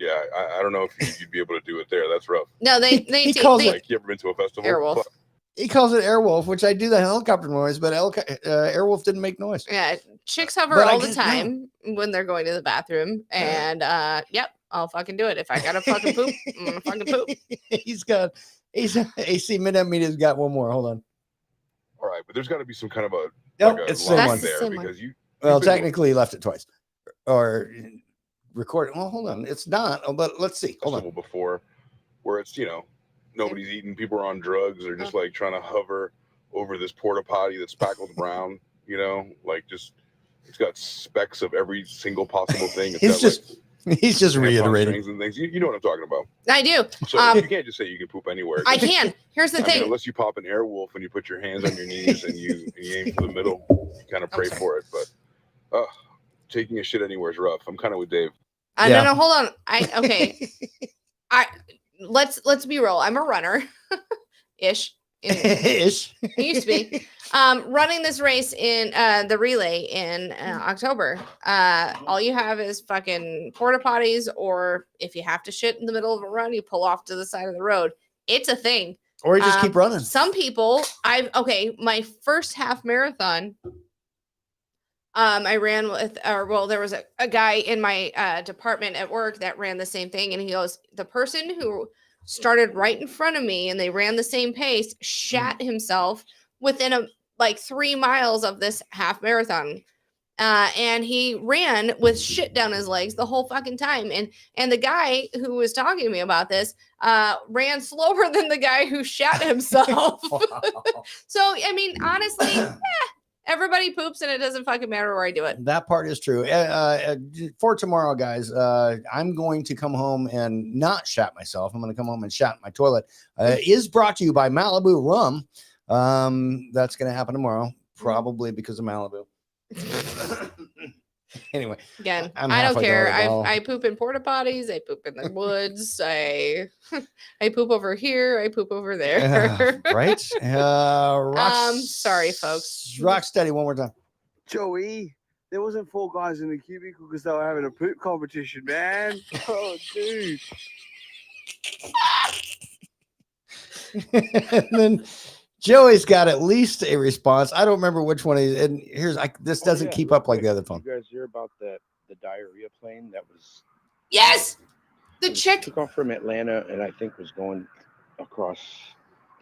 Yeah, I don't know if you'd be able to do it there. That's rough. No, they calls it Like, you ever been to a festival? Airwolf. He calls it airwolf, which I do the helicopter noise, but airwolf didn't make noise. Yeah, chicks hover But I all the just time when they're going to the bathroom, and yep, I'll fucking do it. If I gotta fucking poop, I'm gonna fucking poop. He's AC Midnight Media's got one more. Hold on. All right, but there's got to be some kind of a Nope, like a it's the same line one. there because Well, technically, he left it twice, or recorded. Well, hold on, it's not. Oh, but let's see. Hold on. before where it's nobody's eating, people are on drugs, they're just like trying to hover over this porta potty that's spackled brown, like just it's got specks of every single possible thing. It's He's just reiterating and things. You know what I'm talking about. I do. So you can't just say you can poop anywhere. I can. Here's the thing. Unless you pop an airwolf and you put your hands on your knees and you aim for the middle, you kind of pray for it. But taking a shit anywhere is rough. I'm kind of with Dave. No, hold on. Let's be real. I'm a runner, ish. Ish. I used to be running this race in the relay in October. All you have is fucking porta potties, or if you have to shit in the middle of a run, you pull off to the side of the road. It's a thing. Or you just keep running. Some people, my first half marathon, I ran with, there was a guy in my department at work that ran the same thing, and he goes, the person who started right in front of me and they ran the same pace shat himself within 3 miles of this half marathon. And he ran with shit down his legs the whole fucking time. And the guy who was talking to me about this ran slower than the guy who shat himself. So, I mean, honestly, everybody poops and it doesn't fucking matter where I do it. That part is true. For tomorrow, guys, I'm going to come home and not shat myself. I'm going to come home and shat in my toilet. Is brought to you by Malibu Rum. That's going to happen tomorrow, probably because of Malibu. Anyway, again, I'm I don't halfway care. there, well. I poop in porta potties. I poop in the woods. I poop over here. I poop over there. Right? Sorry, folks. Rock steady one more time. Joey, there wasn't 4 guys in the cubicle because they were having a poop competition, man. Oh, dude. And then Joey's got at least a response. I don't remember which one he's. And this doesn't keep up like the other phone. You guys hear about the diarrhea plane that was? Yes, the chick took off from Atlanta and I think was going across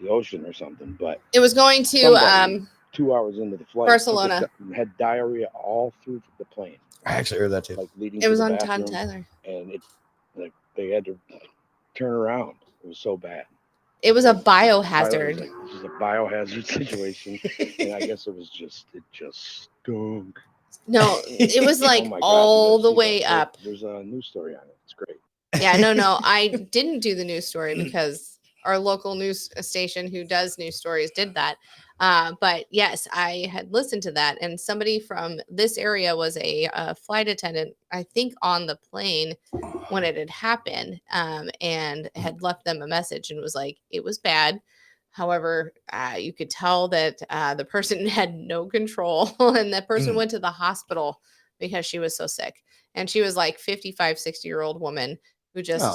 the ocean or something. But it was going to 2 hours into the flight, Barcelona. Had diarrhea all through the plane. I actually heard that too. Like leading. It was to the on Todd bathroom, Tyler. and they had to turn around. It was so bad. It was a biohazard. This is a biohazard situation, and I guess it just stunk. No, it was Oh like my God, all you the gotta see way that. up. There's a news story on it. It's great. Yeah, no, I didn't do the news story because our local news station who does news stories did that. But yes, I had listened to that, and somebody from this area was a flight attendant, I think, on the plane when it had happened, and had left them a message and was like, it was bad. However, you could tell that the person had no control, and that person went to the hospital because she was so sick. And she was like 55, 60-year-old woman who just,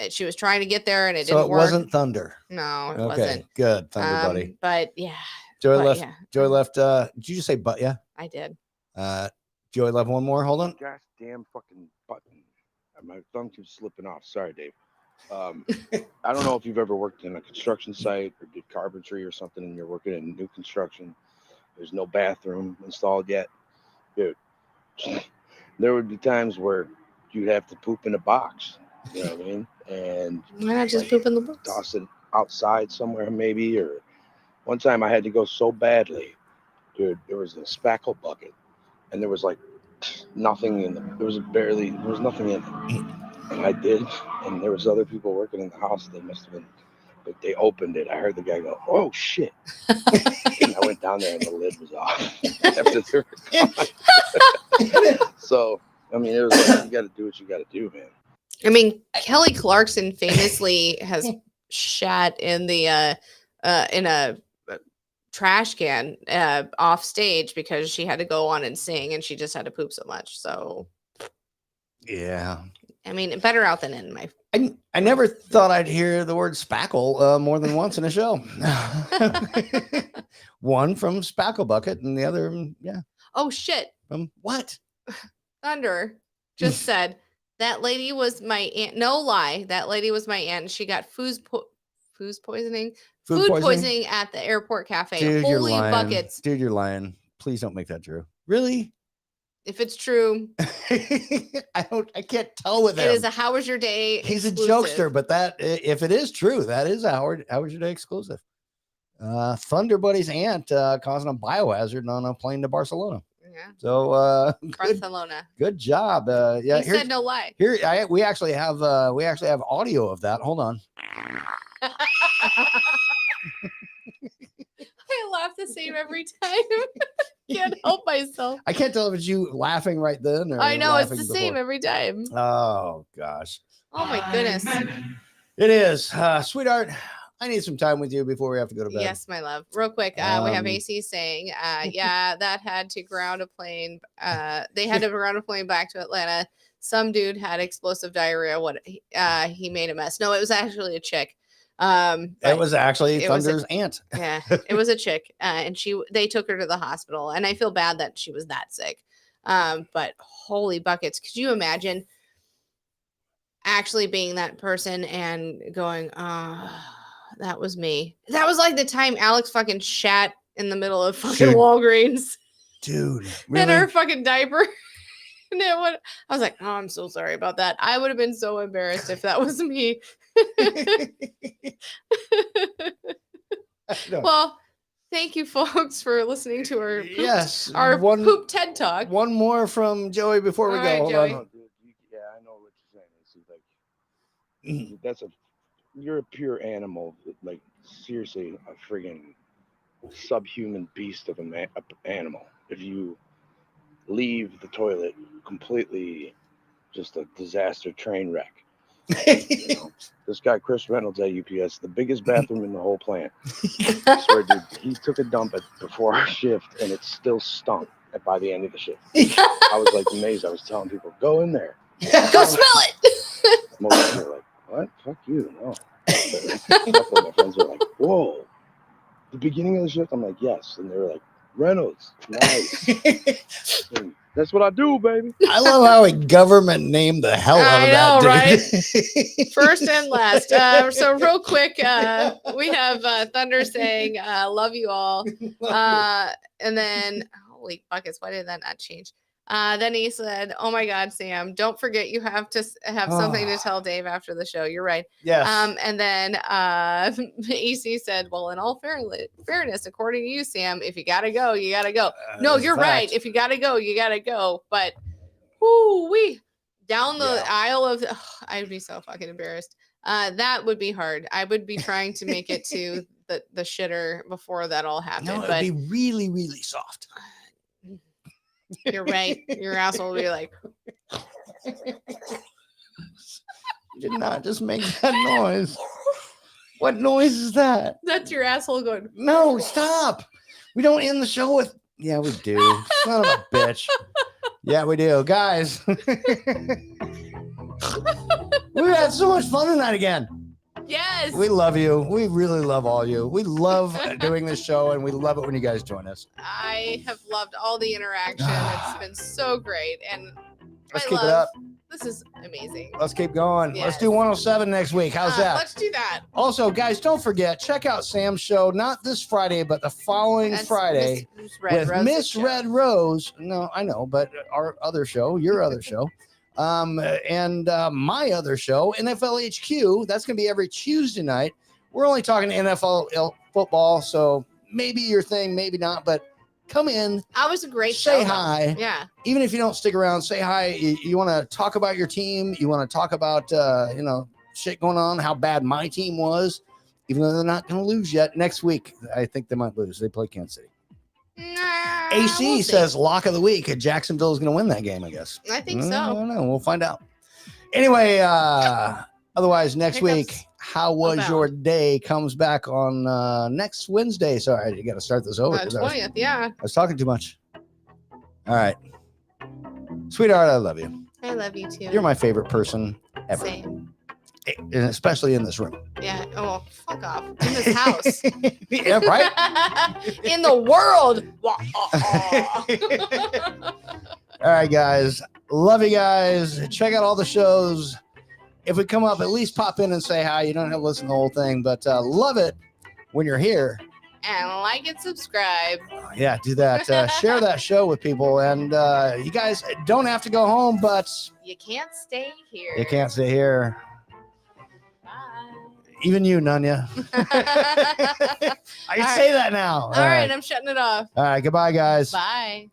she was trying to get there and it didn't work. So it wasn't Thunder. No, it Okay, wasn't. good. Thunder buddy. But yeah. Joey but left. yeah, Joey left. Did you just say but? Yeah. I did. Joey left one more. Hold on. Gosh damn fucking button. My thumb keeps slipping off. Sorry, Dave. I don't know if you've ever worked in a construction site or did carpentry or something, and you're working in new construction. There's no bathroom installed yet, dude. There would be times where you'd have to poop in a box. You know what I mean? And why not just poop in the box? Toss it outside somewhere, maybe. Or one time I had to go so badly, dude. There was a spackle bucket, and there was like nothing in them. There was nothing in it. And I did, and there was other people working in the house. They must have been, but they opened it. I heard the guy go, "Oh shit!" And I went down there, and the lid was off after they were gone. So I mean, it was like, you got to do what you got to do, man. I mean, Kelly Clarkson famously has shat in the in a trash can off stage because she had to go on and sing, and she just had to poop so much. So yeah. I mean, better out than in. I never thought I'd hear the word spackle more than once in a show. One from Spackle Bucket and the other, yeah. Oh shit. What? Thunder just said that lady was my aunt. No lie, that lady was my aunt. And she got food poisoning at the airport cafe. Dude, you're Holy lying. buckets. Dude, you're lying. Please don't make that true. Really? If it's true, I can't tell with him. It is a How Was Your Day He's exclusive. a jokester, but that if it is true, that is a How Was Your Day exclusive. Thunder Buddy's aunt causing a biohazard on a plane to Barcelona. Yeah. So Barcelona. Good job. Yeah, He said no lie. Here we actually have audio of that. Hold on. I laugh the same every time. can't help myself. I can't tell if it's you laughing right then or I know it's laughing the same before. every time. Oh gosh, Oh my goodness. it is, sweetheart. I need some time with you before we have to go to bed. Yes, my love. Real quick, we have Um, AC saying, yeah, that had to ground a plane. They had to ground a plane back to Atlanta. Some dude had explosive diarrhea. He made a mess. No, it was actually a chick. It was actually it was Thunder's aunt. Yeah, it was a chick, and they took her to the hospital. And I feel bad that she was that sick. But holy buckets, could you imagine actually being that person and going, that was me. That was like the time Alex fucking shat in the middle of fucking Dude. Walgreens Dude, in her really? fucking diaper. And I was like, oh, I'm so sorry about that. I would have been so embarrassed if that was me. No. Well, thank you, folks, for listening to our Yes, our one- poop TED Talk. One more from Joey before we All go. right, Hold Joey. on. Yeah, I know what you're saying. It's like you're a pure animal. Like seriously, a friggin' subhuman beast of an animal. If you leave the toilet completely, just a disaster train wreck. You know, this guy Chris Reynolds at UPS, the biggest bathroom in the whole plant. I swear, dude, he took a dump before our shift, and it still stunk by the end of the shift. I was like amazed. I was telling people, "Go in there, Go smell it." Most people were like, "What? Fuck you, no." But a couple of my friends were like, "Whoa!" The beginning of the shift, I'm like, "Yes," and they were like, "Reynolds, nice." And that's what I do, baby. I love how a government named the hell out of that, dude. First and last. So real quick, we have Thunder saying, love you all. And then, holy buckets, why did that not change? Then he said, oh my God, Sam, don't forget you have to have something to tell Dave after the show. You're right. Yes. And then EC said, well, in all fairness, according to you, Sam, if you got to go, you got to go. No, that's a you're right. fact. If you got to go, you got to go. But whoo-wee, down the aisle of, I'd be so fucking embarrassed. That would be hard. I would be trying to make it to the shitter before that all happened. No, it'd but be really, really soft. you're right. Your asshole will be like, You did not just make that noise. What noise is that? that's your asshole going, No, stop. We don't end the show with. Yeah, we do. Son of a bitch. Yeah, we do. Guys, we've had so much fun tonight again. yes. We love you. We really love all you. We love doing this show, and we love it when you guys join us. I have loved all the interaction. It's been so great. And Let's I keep it love, up. this is amazing. Let's keep going. Let's Yes. do 107 next week. How's that? Let's do that. Also, guys, don't forget, check out Sam's show, not this Friday, but the following That's Friday Miss Red with Rose's Miss show. Red Rose. No, I know, but our other show, your other show, and my other show, NFL HQ. That's going to be every Tuesday night. We're only talking NFL football, so maybe your thing, maybe not, but come in. That was a great Say show. though. hi. Yeah. Even if you don't stick around, say hi. You want to talk about your team. You want to talk about, shit going on, how bad my team was, even though they're not going to lose yet. Next week, I think they might lose. They play Kansas City. Nah, AC we'll see. says lock of the week. Jacksonville is going to win that game, I guess. I think I so. don't know. We'll find out. Anyway, otherwise, next Hiccups. week, How Was About. Your Day comes back on next Wednesday. Sorry, you got to start this over. 'cause I was 20th, yeah. talking too much. All right. Sweetheart, I love you. I love you too. You're my favorite person ever, Same. and especially in this room. Yeah. Oh, fuck off. In this house. Yeah, right? In the world. All right, guys. Love you guys. Check out all the shows. If we come up, at least pop in and say hi. You don't have to listen to the whole thing, but love it when you're here. And like and subscribe. Yeah, do that. Share that show with people. And you guys don't have to go home, but You can't stay here. you can't stay here. Bye. Even you, Nunya. I can say that now. All right, I'm shutting it off. All right, goodbye, guys. Bye.